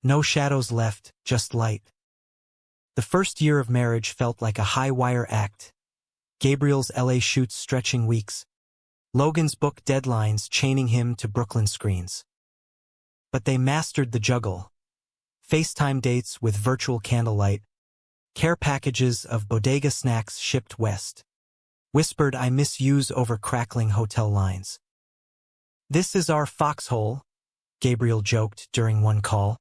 No shadows left, just light. The first year of marriage felt like a high-wire act. Gabriel's LA shoots stretching weeks. Logan's book deadlines chaining him to Brooklyn screens. But they mastered the juggle. FaceTime dates with virtual candlelight. Care packages of bodega snacks shipped west. Whispered I miss yous over crackling hotel lines. This is our foxhole, Gabriel joked during one call.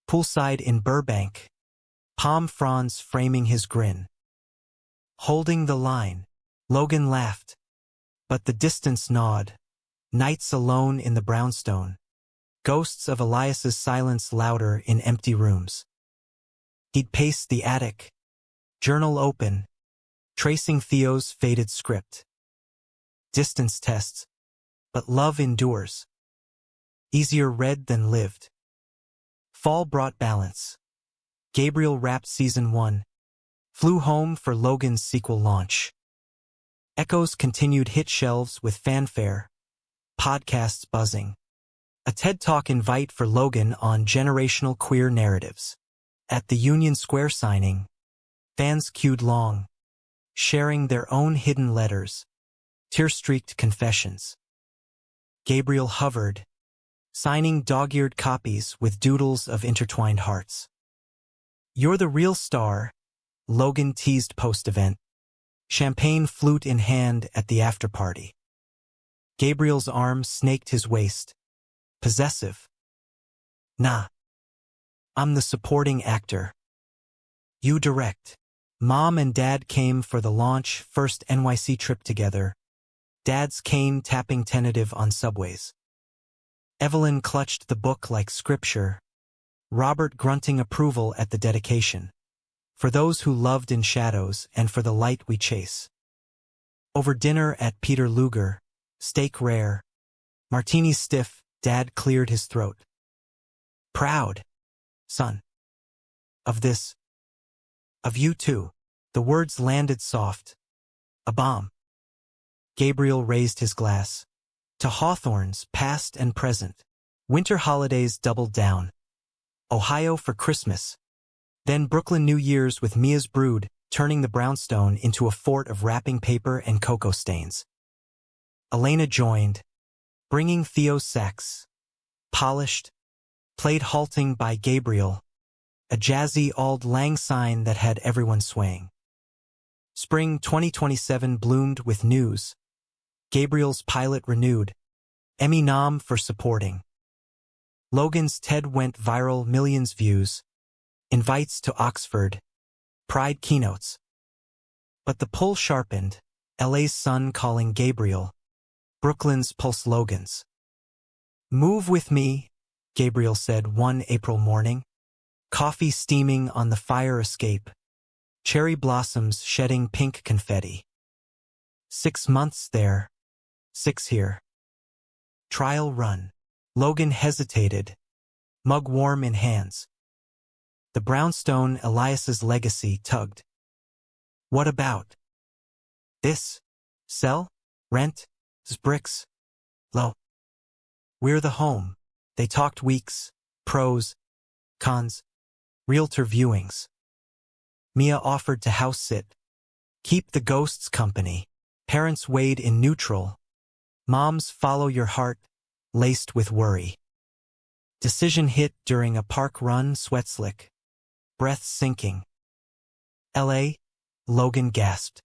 Poolside in Burbank. Palm fronds framing his grin. Holding the line. Logan laughed. But the distance gnawed. Nights alone in the brownstone. Ghosts of Elias's silence louder in empty rooms. He'd pace the attic. Journal open. Tracing Theo's faded script. Distance tests. But love endures. Easier read than lived. Fall brought balance. Gabriel wrapped season 1. Flew home for Logan's sequel launch. Echoes continued hit shelves with fanfare. Podcasts buzzing. A TED Talk invite for Logan on generational queer narratives. At the Union Square signing, fans queued long, sharing their own hidden letters, tear-streaked confessions. Gabriel hovered, signing dog-eared copies with doodles of intertwined hearts. You're the real star, Logan teased post-event, champagne flute in hand at the after-party. Gabriel's arm snaked his waist, possessive. Nah. I'm the supporting actor. You direct. Mom and Dad came for the launch, first NYC trip together. Dad's cane tapping tentative on subways. Evelyn clutched the book like scripture. Robert grunting approval at the dedication. For those who loved in shadows and for the light we chase. Over dinner at Peter Luger, steak rare. Martini stiff, Dad cleared his throat. Proud, son. Of this. Of you too. The words landed soft. A bomb. Gabriel raised his glass. To Hawthorne's past and present. Winter holidays doubled down. Ohio for Christmas. Then Brooklyn New Year's with Mia's brood, turning the brownstone into a fort of wrapping paper and cocoa stains. Elena joined, bringing Theo's sax. Polished, played halting by Gabriel. A jazzy auld lang syne that had everyone swaying. Spring 2027 bloomed with news. Gabriel's pilot renewed. Emmy nom for supporting. Logan's TED went viral, millions views. Invites to Oxford. Pride keynotes. But the pull sharpened. LA's sun calling Gabriel. Brooklyn's pulse Logan's. Move with me, Gabriel said one April morning. Coffee steaming on the fire escape. Cherry blossoms shedding pink confetti. 6 months there, 6 here. Trial run. Logan hesitated, mug warm in hands. The brownstone Elias's legacy tugged. What about? This? Sell? Rent? Bricks? Low. We're the home. They talked weeks, pros, cons, realtor viewings. Mia offered to house sit. Keep the ghosts company. Parents weighed in neutral. Moms follow your heart, laced with worry. Decision hit during a park run, sweat slick. Breath sinking. L.A., Logan gasped.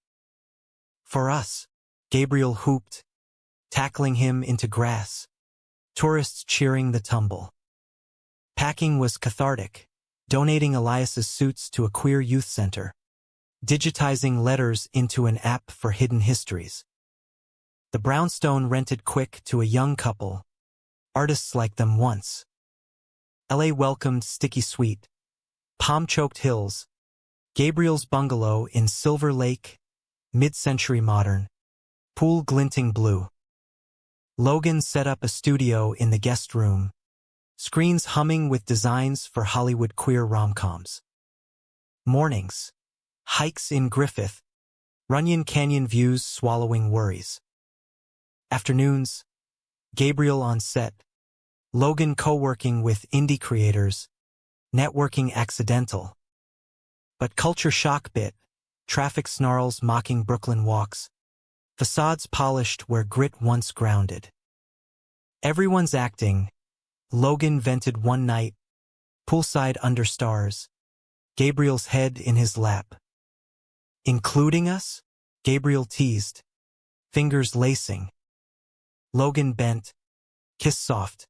For us, Gabriel whooped, tackling him into grass. Tourists cheering the tumble. Packing was cathartic, donating Elias's suits to a queer youth center. Digitizing letters into an app for hidden histories. The brownstone rented quick to a young couple, artists like them once. L.A. welcomed Sticky Sweet, palm-choked hills, Gabriel's bungalow in Silver Lake, mid-century modern, pool glinting blue. Logan set up a studio in the guest room, screens humming with designs for Hollywood queer rom-coms. Mornings, hikes in Griffith, Runyon Canyon views swallowing worries. Afternoons, Gabriel on set, Logan co-working with indie creators, networking accidental. But culture shock bit, traffic snarls mocking Brooklyn walks, facades polished where grit once grounded. Everyone's acting, Logan vented one night, poolside under stars, Gabriel's head in his lap. Including us? Gabriel teased, fingers lacing. Logan bent, kiss soft.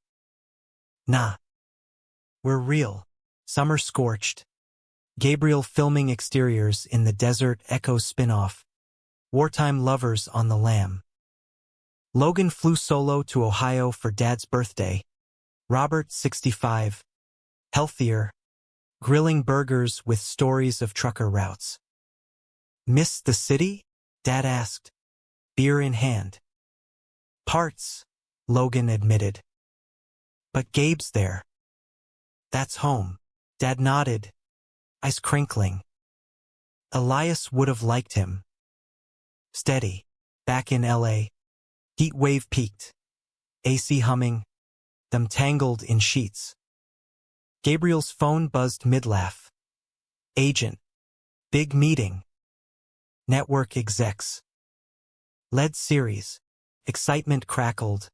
Nah. We're real. Summer scorched. Gabriel filming exteriors in the Desert Echo spin-off. Wartime lovers on the lam. Logan flew solo to Ohio for Dad's birthday. Robert, 65. Healthier. Grilling burgers with stories of trucker routes. Miss the city? Dad asked. Beer in hand. Parts, Logan admitted. But Gabe's there. That's home. Dad nodded, eyes crinkling. Elias would have liked him. Steady, back in L.A. Heat wave peaked. AC humming, them tangled in sheets. Gabriel's phone buzzed mid-laugh. Agent. Big meeting. Network execs. Led series. Excitement crackled.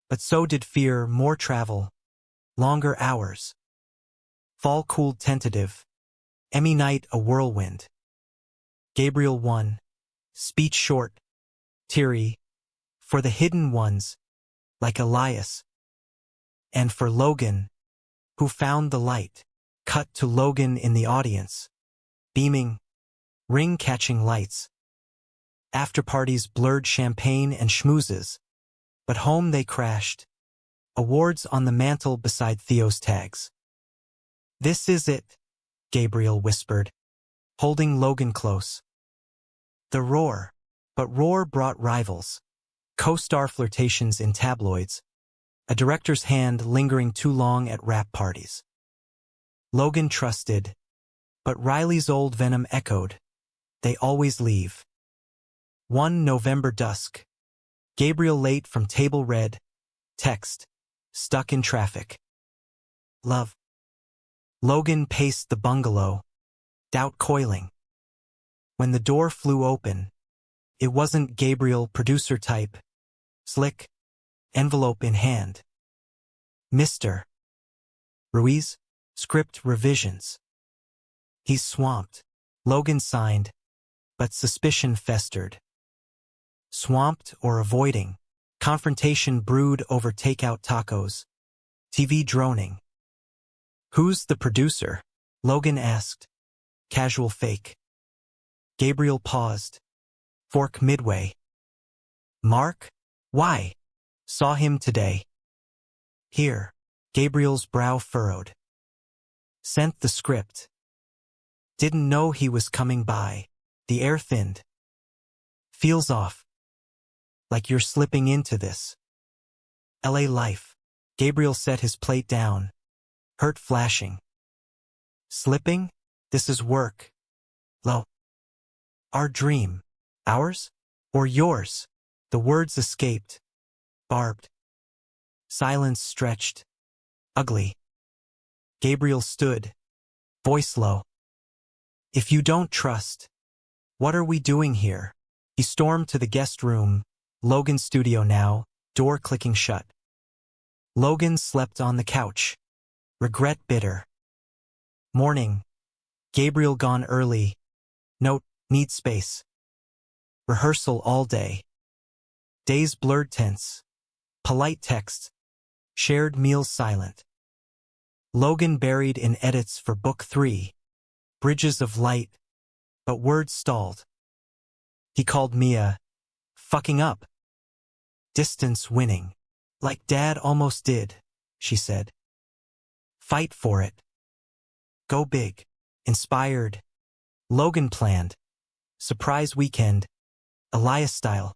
But so did fear, more travel. Longer hours. Fall cooled tentative. Emmy night a whirlwind. Gabriel won. Speech short. Teary. For the hidden ones. Like Elias. And for Logan. Who found the light. Cut to Logan in the audience. Beaming. Ring-catching lights. After-parties blurred champagne and schmoozes. But home they crashed. Awards on the mantle beside Theo's tags. This is it, Gabriel whispered, holding Logan close. The roar. But roar brought rivals. Co-star flirtations in tabloids. A director's hand lingering too long at rap parties. Logan trusted. But Riley's old venom echoed. They always leave. One November dusk. Gabriel late from table read. Text. Stuck in traffic. Love. Logan paced the bungalow. Doubt coiling. When the door flew open, it wasn't Gabriel, producer type. Slick. Envelope in hand. Mr. Ruiz. Script revisions. He's swamped. Logan signed. But suspicion festered. Swamped or avoiding. Confrontation brewed over takeout tacos. TV droning. Who's the producer? Logan asked. Casual fake. Gabriel paused. Fork midway. Mark? Why? Saw him today. Here. Gabriel's brow furrowed. Sent the script. Didn't know he was coming by. The air thinned. Feels off. Like you're slipping into this. LA life. Gabriel set his plate down. Hurt flashing. Slipping? This is work. Lo. Our dream. Ours? Or yours? The words escaped. Barbed. Silence stretched. Ugly. Gabriel stood. Voice low. If you don't trust, what are we doing here? He stormed to the guest room. Logan's studio now, door clicking shut. Logan slept on the couch. Regret bitter. Morning. Gabriel gone early. Note, need space. Rehearsal all day. Days blurred tense. Polite text. Shared meals silent. Logan buried in edits for book 3. Bridges of light. But words stalled. He called Mia. Fucking up. Distance winning. Like Dad almost did, she said. Fight for it. Go big. Inspired. Logan planned. Surprise weekend. Elias style.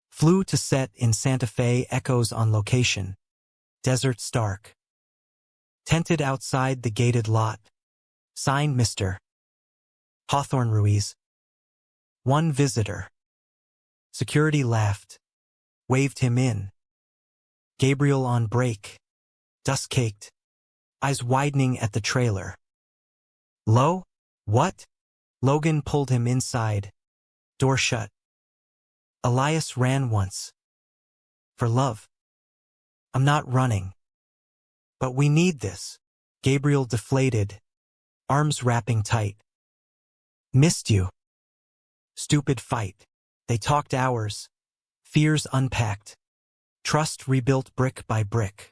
Flew to set in Santa Fe, echoes on location. Desert stark. Tented outside the gated lot. Signed Mr. Hawthorne Ruiz. One visitor. Security laughed. Waved him in. Gabriel on break. Dust caked. Eyes widening at the trailer. Lo? What? Logan pulled him inside. Door shut. Elias ran once. For love. I'm not running. But we need this. Gabriel deflated. Arms wrapping tight. Missed you. Stupid fight. They talked hours. Fears unpacked. Trust rebuilt brick by brick.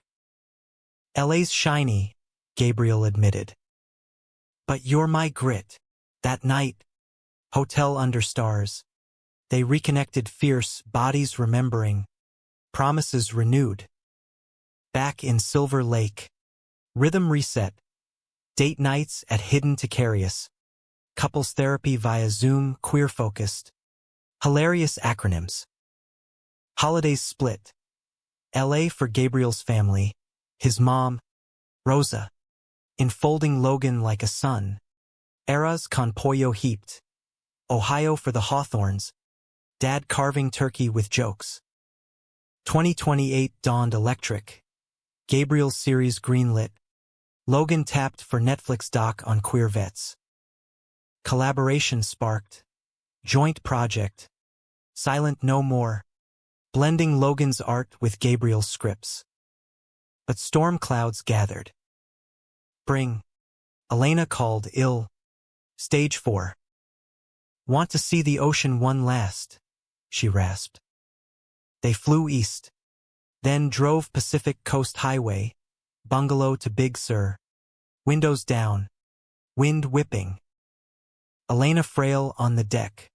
LA's shiny, Gabriel admitted. But you're my grit. That night. Hotel under stars. They reconnected fierce, bodies remembering. Promises renewed. Back in Silver Lake. Rhythm reset. Date nights at Hidden Ticarius. Couples therapy via Zoom, queer-focused. Hilarious acronyms. Holidays split. LA for Gabriel's family. His mom, Rosa. Enfolding Logan like a son. Eras con pollo heaped. Ohio for the Hawthorns. Dad carving turkey with jokes. 2028 dawned electric. Gabriel's series greenlit. Logan tapped for Netflix doc on queer vets. Collaboration sparked. Joint project. Silent no more. Blending Logan's art with Gabriel's scripts. But storm clouds gathered. Spring. Elena called ill. Stage 4. Want to see the ocean one last, she rasped. They flew east. Then drove Pacific Coast Highway. Bungalow to Big Sur. Windows down. Wind whipping. Elena frail on the deck.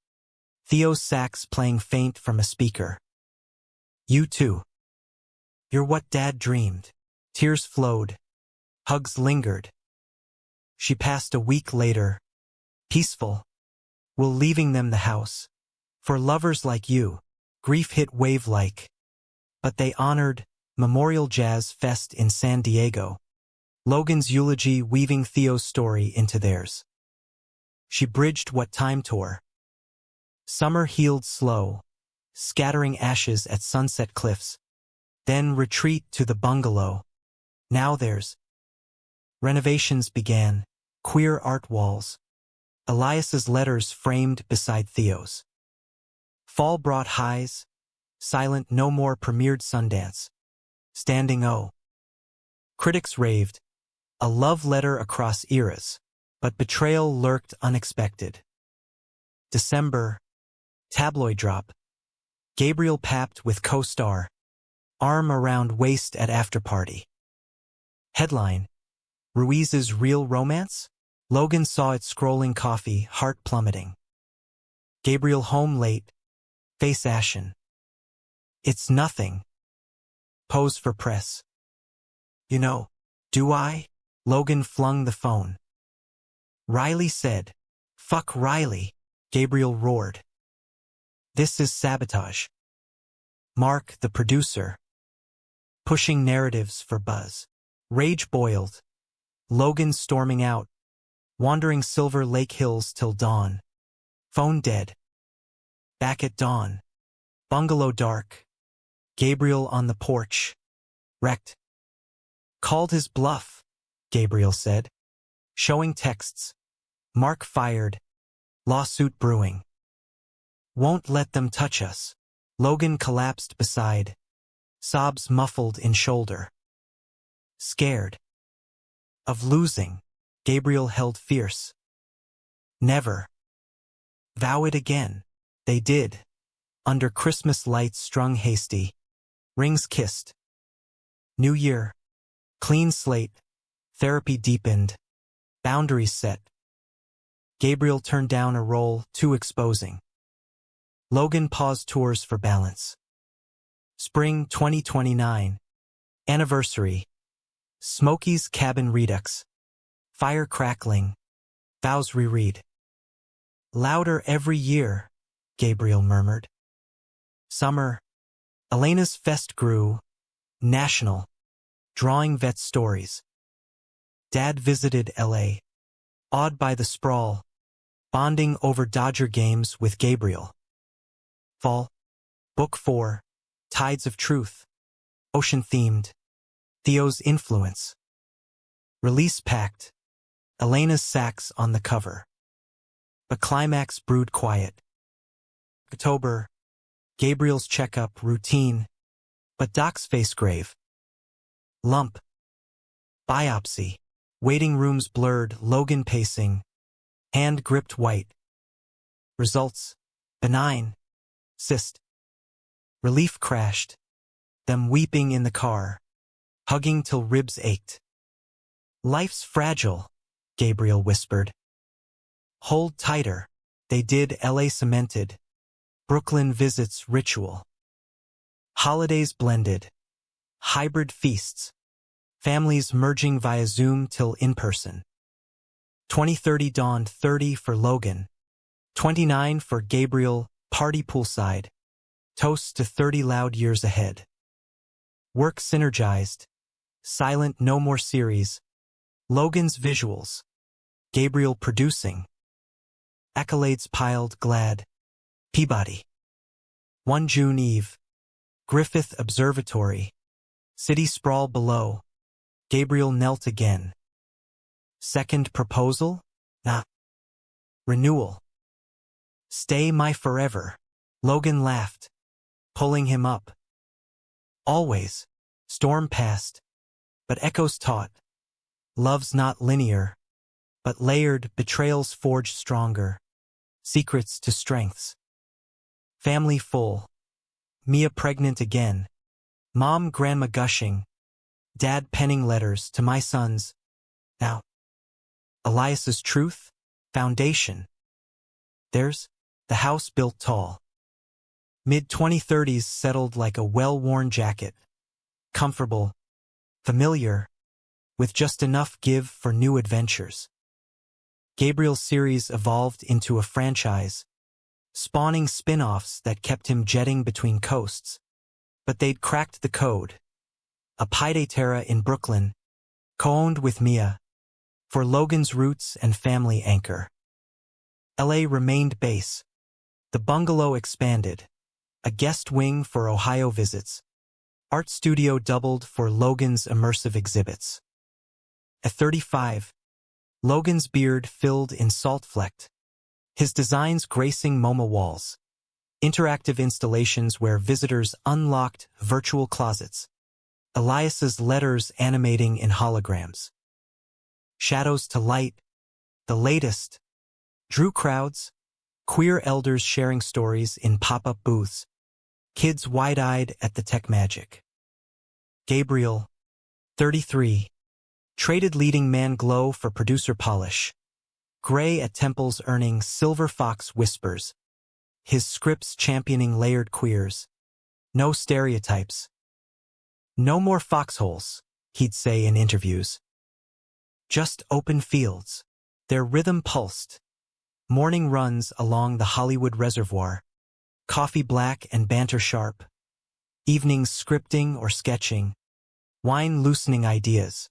Theo's sax playing faint from a speaker. You too. You're what Dad dreamed. Tears flowed. Hugs lingered. She passed a week later. Peaceful. Will leaving them the house. For lovers like you. Grief hit wave-like. But they honored Memorial Jazz Fest in San Diego. Logan's eulogy weaving Theo's story into theirs. She bridged what time tore. Summer healed slow, scattering ashes at Sunset Cliffs. Then retreat to the bungalow. Now there's. Renovations began, queer art walls. Elias's letters framed beside Theo's. Fall brought highs. Silent no more premiered Sundance. Standing O. Critics raved. A love letter across eras. But betrayal lurked unexpected. December. Tabloid drop. Gabriel papped with co-star. Arm around waist at afterparty. Headline. Ruiz's real romance? Logan saw it scrolling coffee, heart plummeting. Gabriel home late. Face ashen. It's nothing. Pose for press. You know, do I? Logan flung the phone. Riley said. Fuck Riley, Gabriel roared. This is sabotage. Mark, the producer. Pushing narratives for buzz. Rage boiled. Logan storming out. Wandering Silver Lake Hills till dawn. Phone dead. Back at dawn. Bungalow dark. Gabriel on the porch. Wrecked. Called his bluff, Gabriel said. Showing texts. Mark fired. Lawsuit brewing. Won't let them touch us. Logan collapsed beside. Sobs muffled in shoulder. Scared. Of losing, Gabriel held fierce. Never. Vow it again. They did. Under Christmas lights strung hasty. Rings kissed. New Year. Clean slate. Therapy deepened. Boundaries set. Gabriel turned down a role too exposing. Logan paused tours for balance. Spring 2029. Anniversary. Smokey's Cabin Redux. Fire crackling. Vows reread. Louder every year, Gabriel murmured. Summer. Elena's fest grew. National. Drawing vet stories. Dad visited L.A. Awed by the sprawl. Bonding over Dodger games with Gabriel. Fall. Book 4. Tides of Truth. Ocean-themed. Theo's influence. Release packed. Elena's sax on the cover. But climax brewed quiet. October. Gabriel's checkup routine. But Doc's face grave. Lump. Biopsy. Waiting rooms blurred, Logan pacing. Hand gripped white. Results. Benign. Cyst. Relief crashed. Them weeping in the car. Hugging till ribs ached. Life's fragile, Gabriel whispered. Hold tighter. They did. L.A. cemented. Brooklyn visits ritual. Holidays blended. Hybrid feasts. Families merging via Zoom till in-person. 2030 dawned. 30 for Logan. 29 for Gabriel. Party poolside. Toasts to 30 loud years ahead. Work synergized. Silent no more series. Logan's visuals. Gabriel producing. Accolades piled glad. Peabody. 1 June Eve. Griffith Observatory. City sprawl below. Gabriel knelt again. Second proposal? Nah. Renewal. Stay my forever. Logan laughed. Pulling him up. Always. Storm passed. But echoes taught. Love's not linear. But layered. Betrayals forged stronger. Secrets to strengths. Family full. Mia pregnant again. Mom grandma gushing. Dad penning letters to my sons. Now. Elias's truth. Foundation. There's the house built tall. Mid-2030s settled like a well-worn jacket. Comfortable. Familiar. With just enough give for new adventures. Gabriel's series evolved into a franchise, spawning spin-offs that kept him jetting between coasts. But they'd cracked the code. A pied terra in Brooklyn, co-owned with Mia, for Logan's roots and family anchor. L.A. remained base. The bungalow expanded. A guest wing for Ohio visits. Art studio doubled for Logan's immersive exhibits. At 35, Logan's beard filled in salt-flecked. His designs gracing MoMA walls. Interactive installations where visitors unlocked virtual closets. Elias's letters animating in holograms. Shadows to light. The latest. Drew crowds. Queer elders sharing stories in pop-up booths. Kids wide-eyed at the tech magic. Gabriel, 33. Traded leading man glow for producer polish. Gray at temples earning silver fox whispers. His scripts championing layered queers. No stereotypes. No more foxholes, he'd say in interviews. Just open fields. Their rhythm pulsed. Morning runs along the Hollywood Reservoir. Coffee black and banter sharp. Evenings scripting or sketching. Wine loosening ideas.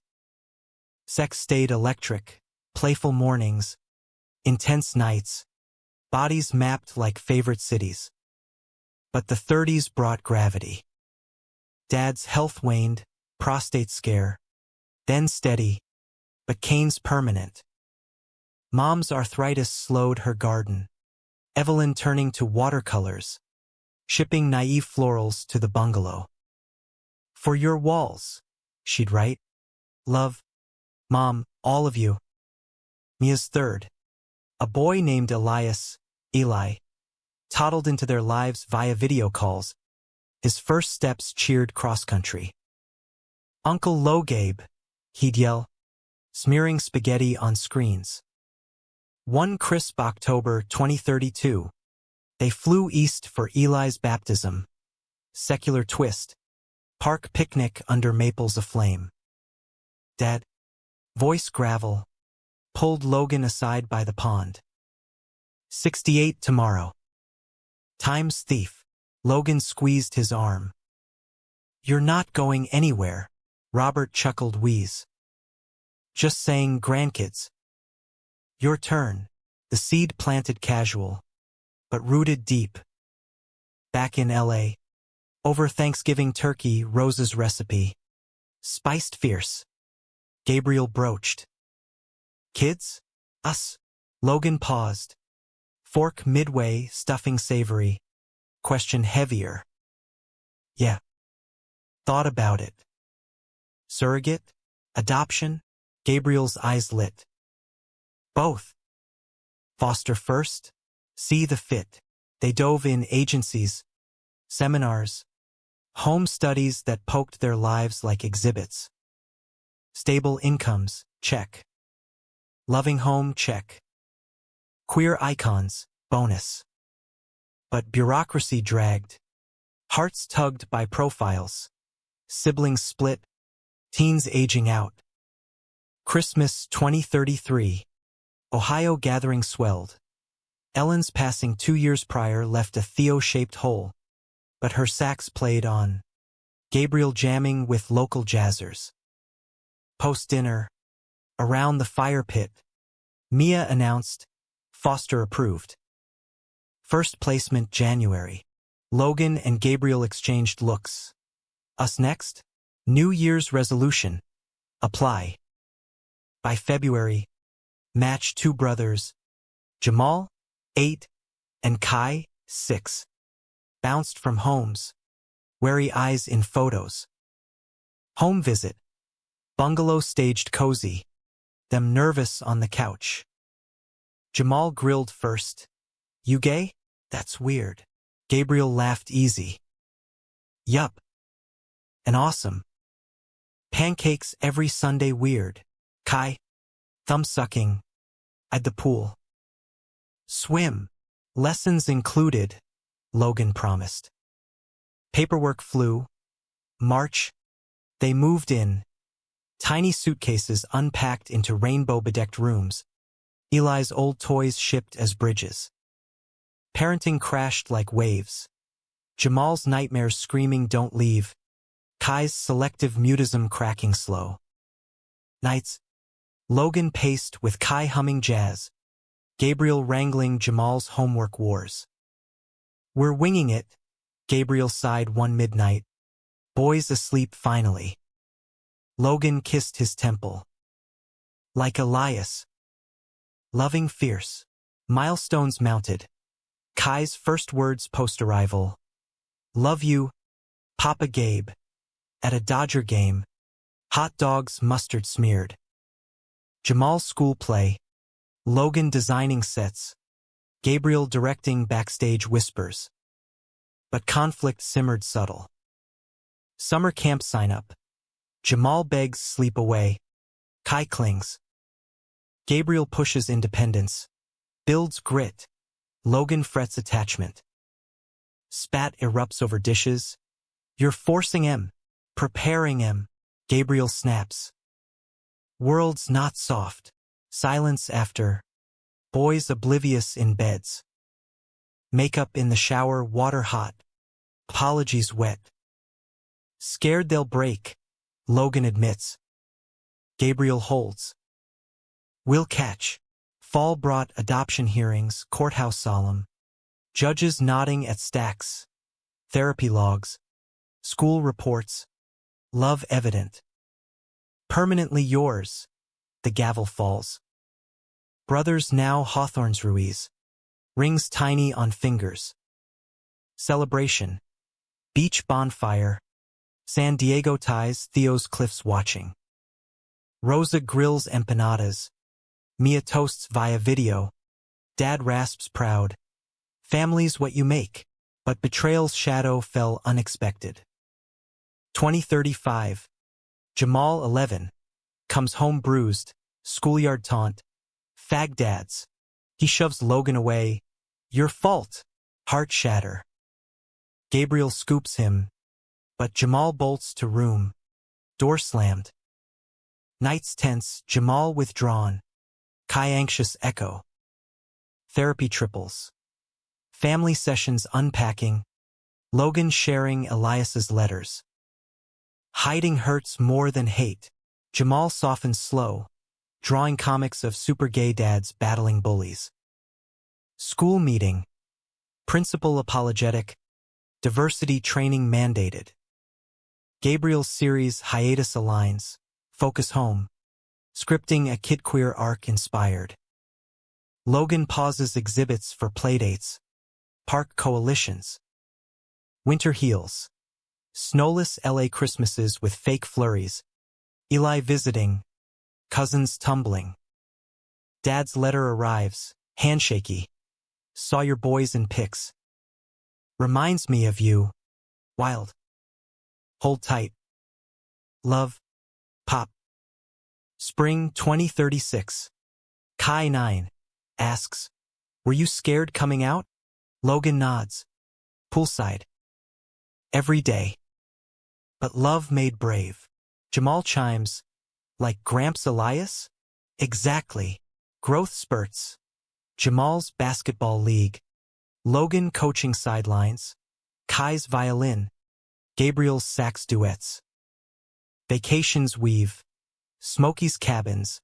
Sex stayed electric. Playful mornings. Intense nights. Bodies mapped like favorite cities. But the 30s brought gravity. Dad's health waned, prostate scare. Then steady, but Kane's permanent. Mom's arthritis slowed her garden. Evelyn turning to watercolors. Shipping naive florals to the bungalow. For your walls, she'd write. Love, Mom, all of you. Mia's third. A boy named Elias, Eli, toddled into their lives via video calls. His first steps cheered cross-country. Uncle Logabe, he'd yell, smearing spaghetti on screens. One crisp October 2032, they flew east for Eli's baptism. Secular twist. Park picnic under maples aflame. Dad, voice gravel, pulled Logan aside by the pond. 68 tomorrow. Time's thief. Logan squeezed his arm. You're not going anywhere, Robert chuckled wheeze. Just saying grandkids. Your turn. The seed planted casual, but rooted deep. Back in L.A. Over Thanksgiving turkey, Rose's recipe. Spiced fierce. Gabriel broached. Kids? Us. Logan paused. Fork midway, stuffing savory. Question heavier. Yeah. Thought about it. Surrogate? Adoption? Gabriel's eyes lit. Both. Foster first? See the fit. They dove in agencies, seminars, home studies that poked their lives like exhibits. Stable incomes, check. Loving home, check. Queer icons, bonus. But bureaucracy dragged. Hearts tugged by profiles. Siblings split. Teens aging out. Christmas 2033. Ohio gathering swelled. Ellen's passing 2 years prior left a Theo-shaped hole, but her sax played on. Gabriel jamming with local jazzers. Post-dinner, around the fire pit, Mia announced, Foster approved. First placement January. Logan and Gabriel exchanged looks. Us next? New Year's resolution. Apply. By February, match 2 brothers, Jamal, 8, and Kai, 6. Bounced from homes. Wary eyes in photos. Home visit. Bungalow staged cozy. Them nervous on the couch. Jamal grilled first. You gay? That's weird. Gabriel laughed easy. Yup. And awesome. Pancakes every Sunday weird. Kai. Thumb-sucking. At the pool. Swim. Lessons included, Logan promised. Paperwork flew. March. They moved in. Tiny suitcases unpacked into rainbow-bedecked rooms. Eli's old toys shipped as bridges. Parenting crashed like waves. Jamal's nightmares screaming don't leave. Kai's selective mutism cracking slow. Nights. Logan paced with Kai humming jazz. Gabriel wrangling Jamal's homework wars. We're winging it, Gabriel sighed one midnight. Boys asleep finally. Logan kissed his temple. Like Elias. Loving fierce. Milestones mounted. Kai's first words post-arrival. Love you, Papa Gabe. At a Dodger game. Hot dogs mustard smeared. Jamal's school play. Logan designing sets. Gabriel directing backstage whispers. But conflict simmered subtle. Summer camp sign-up. Jamal begs sleep away. Kai clings. Gabriel pushes independence. Builds grit. Logan frets attachment. Spat erupts over dishes. You're forcing him. Preparing him. Gabriel snaps. World's not soft. Silence after. Boys oblivious in beds. Makeup in the shower water hot. Apologies wet. Scared they'll break. Logan admits. Gabriel holds. Will catch. Fall brought adoption hearings, courthouse solemn. Judges nodding at stacks. Therapy logs. School reports. Love evident. Permanently yours. The gavel falls. Brothers now Hawthorne's Ruiz. Rings tiny on fingers. Celebration. Beach bonfire. San Diego ties Theo's cliffs watching. Rosa grills empanadas. Mia toasts via video. Dad rasps proud. Family's what you make. But betrayal's shadow fell unexpected. 2035. Jamal 11. Comes home bruised. Schoolyard taunt. Fag dads. He shoves Logan away. Your fault. Heart shatter. Gabriel scoops him. But Jamal bolts to room. Door slammed. Nights tense. Jamal withdrawn. Kai anxious echo. Therapy triples. Family sessions unpacking. Logan sharing Elias's letters. Hiding hurts more than hate. Jamal softens slow. Drawing comics of super gay dads battling bullies. School meeting. Principal apologetic. Diversity training mandated. Gabriel's series hiatus aligns. Focus home. Scripting a kid queer arc inspired. Logan pauses exhibits for playdates. Park coalitions. Winter heals. Snowless LA Christmases with fake flurries. Eli visiting. Cousins tumbling. Dad's letter arrives. Handshaky. Saw your boys in pics. Reminds me of you. Wild. Hold tight. Love. Pop. Spring 2036. Kai 9. Asks. Were you scared coming out? Logan nods. Poolside. Every day. But love made brave. Jamal chimes. Like Gramps Elias? Exactly. Growth spurts. Jamal's basketball league. Logan coaching sidelines. Kai's violin. Gabriel's sax duets. Vacations weave. Smokey's cabins.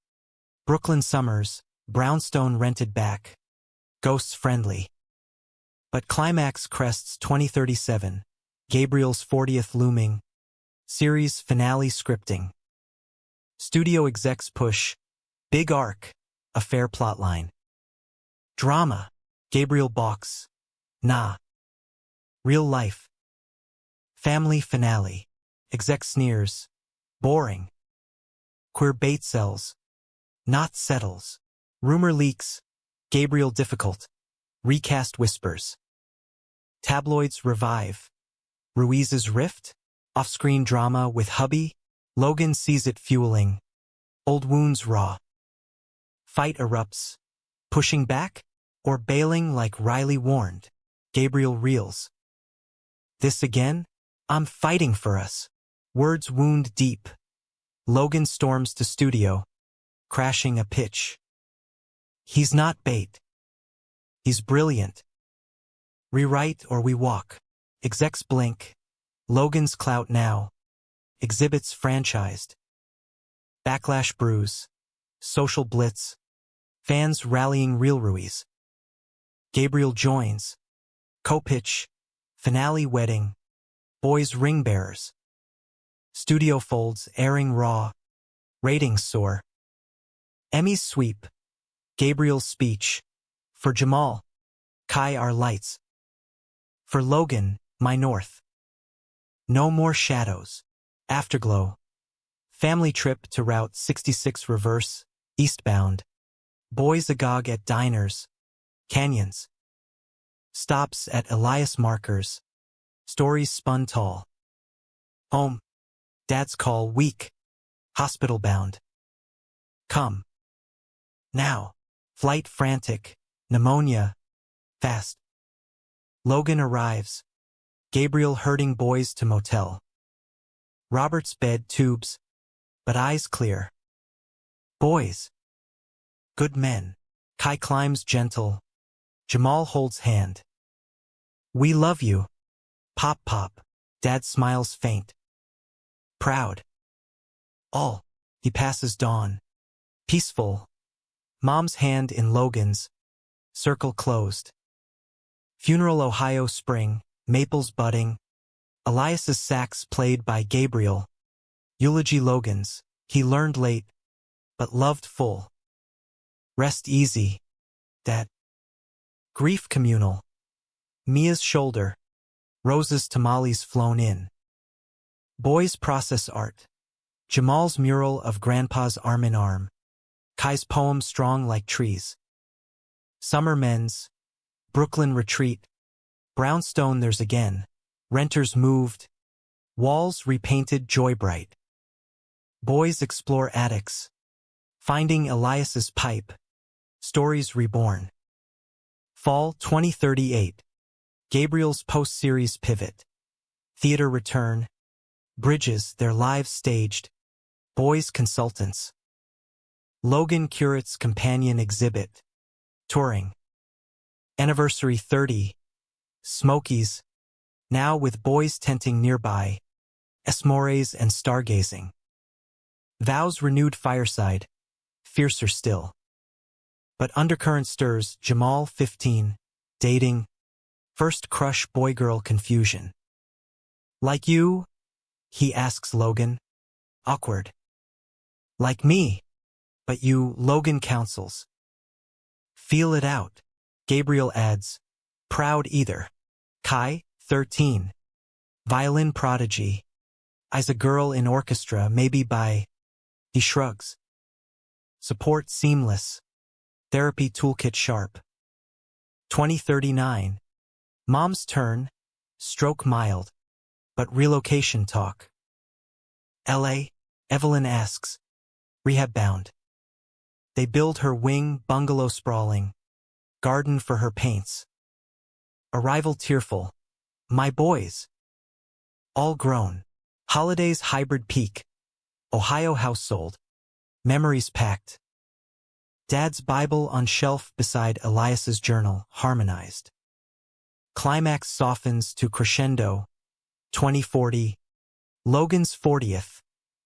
Brooklyn summers. Brownstone rented back. Ghosts friendly. But climax crests 2037. Gabriel's 40th looming. Series finale scripting. Studio execs push. Big arc. A fair plotline. Drama. Gabriel balks. Nah. Real life. Family finale. Exec sneers. Boring. Queer bait sells. Not settles. Rumor leaks. Gabriel difficult. Recast whispers. Tabloids revive. Ruiz's rift. Off-screen drama with hubby. Logan sees it fueling. Old wounds raw. Fight erupts. Pushing back? Or bailing like Riley warned. Gabriel reels. This again? I'm fighting for us. Words wound deep. Logan storms to studio. Crashing a pitch. He's not bait. He's brilliant. Rewrite or we walk. Execs blink. Logan's clout now. Exhibits franchised. Backlash brews. Social blitz. Fans rallying real Ruiz. Gabriel joins. Co-pitch. Finale wedding. Boys ring bearers. Studio folds airing raw. Ratings soar. Emmys sweep. Gabriel's speech. For Jamal. Kai our lights. For Logan, my north. No more shadows. Afterglow. Family trip to Route 66 reverse, eastbound. Boys agog at diners. Canyons. Stops at Elias markers. Stories spun tall. Home. Dad's call weak. Hospital bound. Come. Now. Flight frantic. Pneumonia. Fast. Logan arrives. Gabriel herding boys to motel. Robert's bed tubes. but eyes clear. Boys. Good men. Kai climbs gentle. Jamal holds hand. We love you. Pop pop. Dad smiles faint. Proud. All. He passes Dawn. Peaceful. Mom's hand in Logan's. Circle closed. Funeral Ohio spring. Maples budding. Elias's sax played by Gabriel. Eulogy Logan's. He learned late, but loved full. Rest easy, Dad. Grief communal. Mia's shoulder. Rose's tamales flown in. Boys process art. Jamal's mural of Grandpa's arm in arm. Kai's poem strong like trees. Summer men's. Brooklyn retreat. Brownstone there's again. Renters moved. Walls repainted joy bright. Boys explore attics. Finding Elias's pipe. Stories reborn. Fall 2038. Gabriel's post-series pivot. Theater return. Bridges, their lives staged. Boys consultants. Logan curates companion exhibit. Touring. Anniversary 30. Smokies. Now with boys tenting nearby. Esmores and stargazing. Vows renewed fireside. Fiercer still. But undercurrent stirs. Jamal 15. Dating. First crush boy-girl confusion. Like you? He asks Logan. Awkward. Like me. But you, Logan counsels. Feel it out. Gabriel adds. Proud either. Kai, 13. Violin prodigy. Eyes a girl in orchestra, maybe by. He shrugs. Support seamless. Therapy toolkit sharp. 2039. Mom's turn. Stroke mild. But relocation talk. L.A., Evelyn asks. Rehab bound. They build her wing bungalow sprawling. Garden for her paints. Arrival tearful. My boys. All grown. Holidays hybrid peak. Ohio house sold. Memories packed. Dad's Bible on shelf beside Elias's journal, harmonized. Climax softens to crescendo. 2040. Logan's 40th.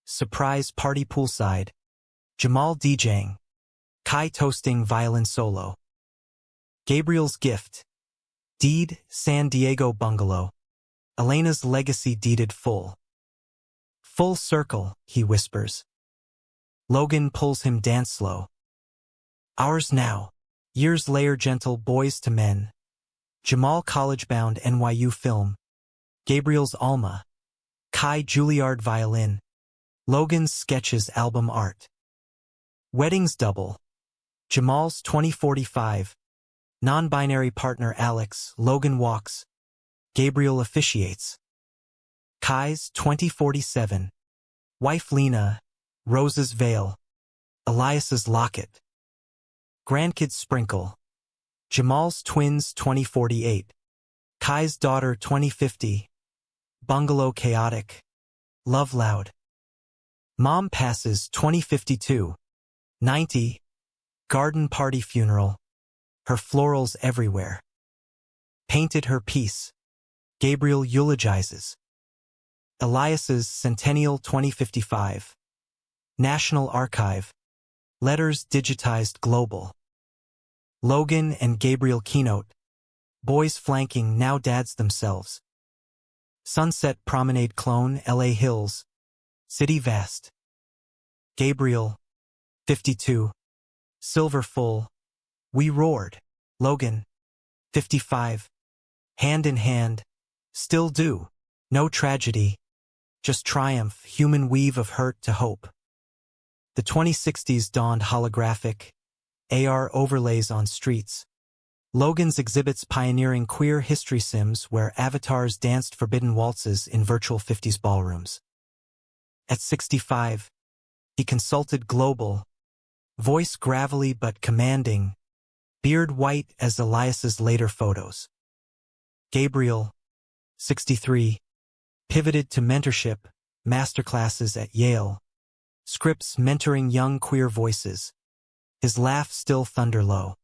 Surprise party poolside. Jamal DJing. Kai toasting violin solo. Gabriel's gift. Deed, San Diego bungalow. Elena's legacy deeded full. Full circle, he whispers. Logan pulls him dance slow. Ours now. Years layer gentle boys to men. Jamal college-bound NYU film. Gabriel's Alma. Kai Juilliard violin. Logan's sketches album art. Weddings double. Jamal's 2045. Non-binary partner Alex, Logan walks. Gabriel officiates. Kai's 2047. Wife Lena. Rose's veil. Elias's locket. Grandkids sprinkle. Jamal's twins 2048. Kai's daughter 2050. Bungalow chaotic. Love loud. Mom passes 2052. 90. Garden party funeral. Her florals everywhere. Painted her piece. Gabriel eulogizes. Elias's Centennial 2055. National Archive. Letters digitized global. Logan and Gabriel keynote. Boys flanking now dads themselves. Sunset Promenade clone LA Hills. City vast. Gabriel. 52. Silver full. We roared. Logan. 55. Hand in hand. Still do. No tragedy. Just triumph, human weave of hurt to hope. The 2060s dawned holographic. AR overlays on streets. Logan's exhibits pioneering queer history sims where avatars danced forbidden waltzes in virtual 50s ballrooms. At 65, he consulted global. Voice gravelly but commanding. Beard white as Elias's later photos. Gabriel, 63, pivoted to mentorship, masterclasses at Yale. Scripts mentoring young queer voices. His laugh still thunder low.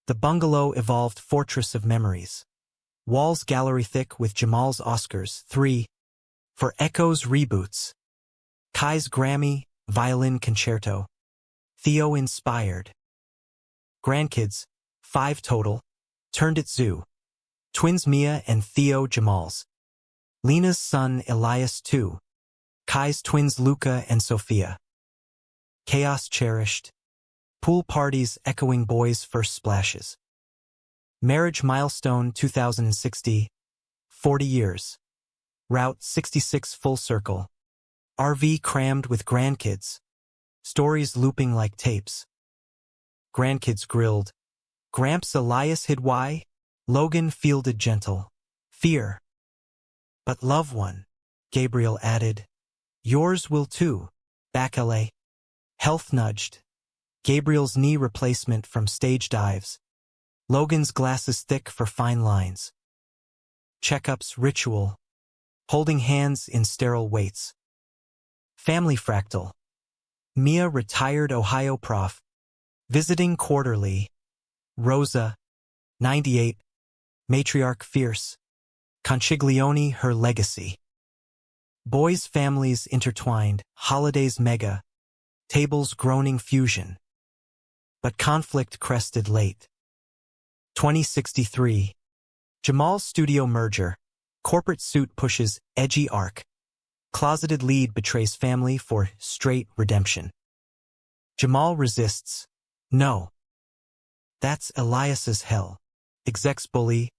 The bungalow evolved fortress of memories. Walls gallery thick with Jamal's Oscars. 3. For Echoes reboots. Kai's Grammy, violin concerto. Theo inspired. Grandkids, 5 total. Turned it zoo. Twins Mia and Theo Jamals. Lena's son Elias 2. Kai's twins Luca and Sophia. Chaos cherished. Pool parties echoing boys' first splashes. Marriage milestone 2060. 40 years. Route 66 full circle. RV crammed with grandkids. Stories looping like tapes. Grandkids grilled. Gramps Elias hid why. Logan fielded gentle. Fear. But love one. Gabriel added. Yours will too. Back LA. Health nudged. Gabriel's knee replacement from stage dives. Logan's glasses thick for fine lines. Checkups ritual. Holding hands in sterile weights. Family fractal. Mia retired Ohio prof. Visiting quarterly. Rosa, 98. Matriarch fierce. Conchiglione her legacy. Boys' families intertwined, holidays mega. Tables groaning fusion. But conflict crested late. 2063. Jamal's studio merger. Corporate suit pushes edgy arc. Closeted lead betrays family for straight redemption. Jamal resists. No. That's Elias's hell. Execs bully.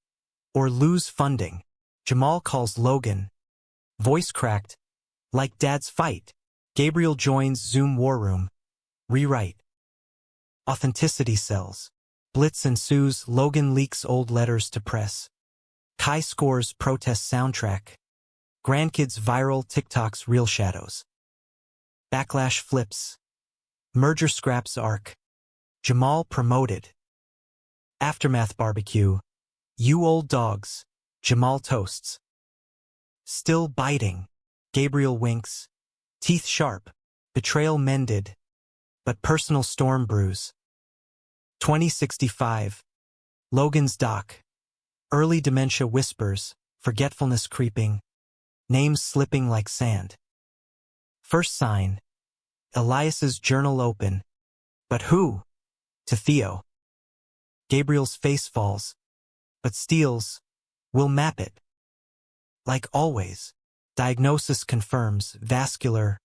Or lose funding. Jamal calls Logan. Voice cracked. Like dad's fight. Gabriel joins Zoom war room. Rewrite. Authenticity sells. Blitz ensues. Logan leaks old letters to press. Kai scores protest soundtrack. Grandkids viral TikToks real shadows. Backlash flips. Merger scraps arc. Jamal promoted. Aftermath barbecue. You old dogs. Jamal toasts. Still biting. Gabriel winks. Teeth sharp. Betrayal mended. But personal storm brews. 2065. Logan's doc. Early dementia whispers. Forgetfulness creeping. Names slipping like sand. First sign. Elias's journal open. But who? To Theo. Gabriel's face falls. But steals. We'll map it. Like always. Diagnosis confirms vascular.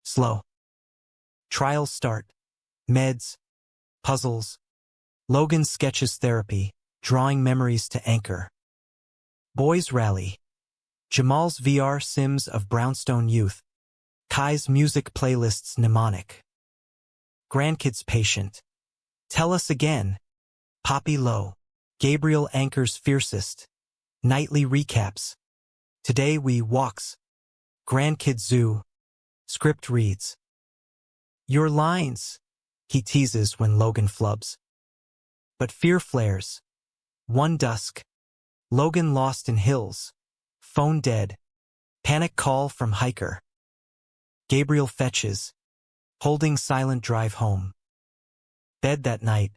Slow. Trials start. Meds. Puzzles. Logan sketches therapy. Drawing memories to anchor. Boys rally. Jamal's VR sims of brownstone youth. Kai's music playlists mnemonic. Grandkids patient. Tell us again. Poppy low. Gabriel anchors fiercest. Nightly recaps. Today we walks. Grandkid zoo. Script reads. Your lines. He teases when Logan flubs. But fear flares. One dusk. Logan lost in hills. Phone dead. Panic call from hiker. Gabriel fetches. Holding silent drive home. Bed that night.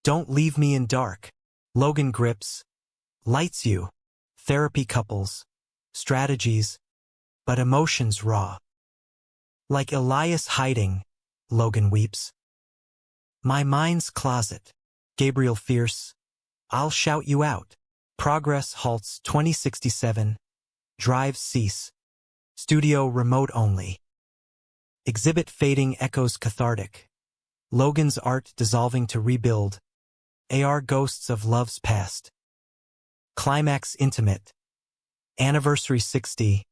Don't leave me in dark. Logan grips. Lights you. Therapy couples. Strategies. But emotions raw. Like Elias hiding. Logan weeps. My mind's closet. Gabriel fierce. I'll shout you out. Progress halts 2067. Drives cease. Studio remote only. Exhibit fading echoes cathartic. Logan's art dissolving to rebuild. AR ghosts of love's past. Climax intimate. Anniversary 60.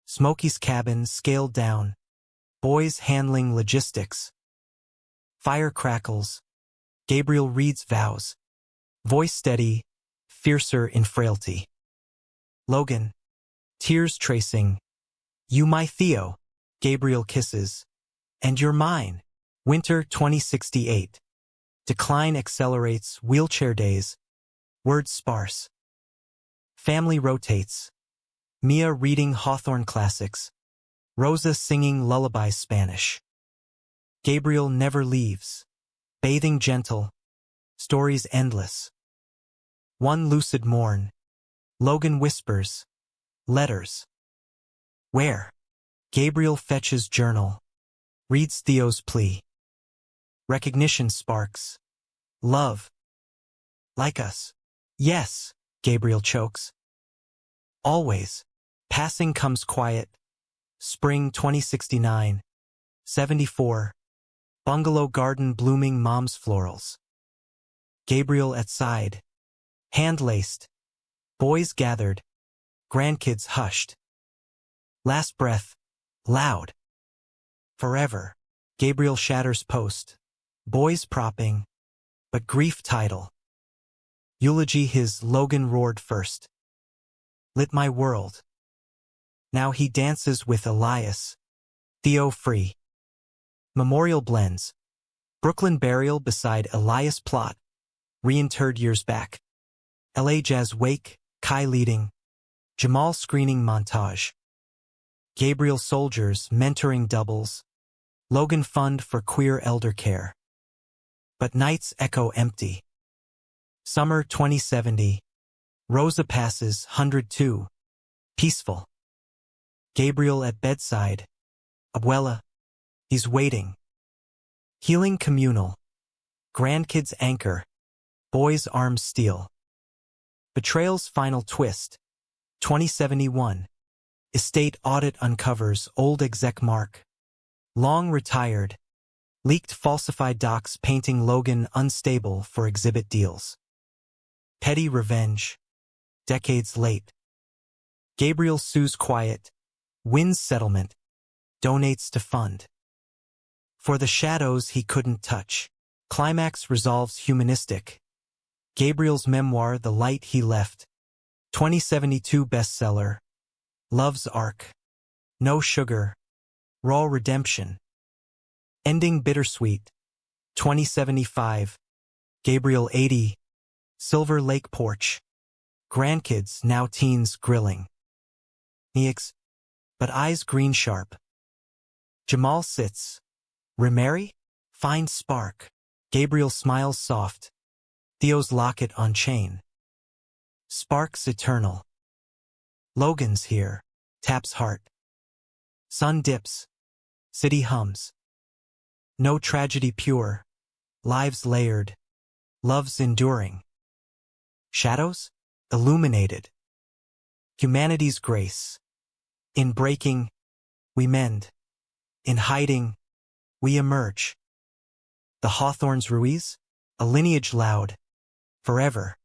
Smokey's cabin scaled down. Boys handling logistics. Fire crackles. Gabriel reads vows. Voice steady, fiercer in frailty. Logan. Tears tracing. You my Theo. Gabriel kisses. And you're mine. Winter 2068. Decline accelerates, wheelchair days. Words sparse. Family rotates. Mia reading Hawthorne classics. Rosa singing lullaby Spanish. Gabriel never leaves. Bathing gentle. Stories endless. One lucid morn. Logan whispers. Letters. Where? Gabriel fetches journal. Reads Theo's plea. Recognition sparks. Love. Like us. Yes, Gabriel chokes. Always. Passing comes quiet. Spring 2069. 74. Bungalow garden blooming mom's florals. Gabriel at side. Hand laced. Boys gathered. Grandkids hushed. Last breath. Loud. Forever. Gabriel shatters post. Boys propping. But grief title. Eulogy his Logan roared first. Lit my world. Now he dances with Elias. Theo free. Memorial blends. Brooklyn burial beside Elias plot. Reinterred years back. LA jazz wake, Kai leading. Jamal screening montage. Gabriel soldiers mentoring doubles. Logan fund for queer elder care. But nights echo empty. Summer 2070. Rosa passes 102. Peaceful. Gabriel at bedside. Abuela. He's waiting. Healing communal. Grandkids anchor. Boys arms steel. Betrayals final twist. 2071. Estate audit uncovers old exec mark. Long retired. Leaked falsified docs painting Logan unstable for exhibit deals. Petty revenge. Decades late. Gabriel sues quiet. Wins settlement. Donates to fund. For the shadows he couldn't touch. Climax resolves humanistic. Gabriel's memoir The Light He Left. 2072 bestseller. Love's Arc. No sugar. Raw redemption. Ending bittersweet. 2075. Gabriel 80. Silver Lake porch. Grandkids now teens grilling. Neix. But eyes green sharp. Jamal sits. Remarry? Find spark. Gabriel smiles soft. Theo's locket on chain. Sparks eternal. Logan's here. Taps heart. Sun dips. City hums. No tragedy pure. Lives layered. Love's enduring. Shadows? Illuminated. Humanity's grace. In breaking, we mend. In hiding, we emerge. The Hawthorns Ruiz? A lineage loud. Forever.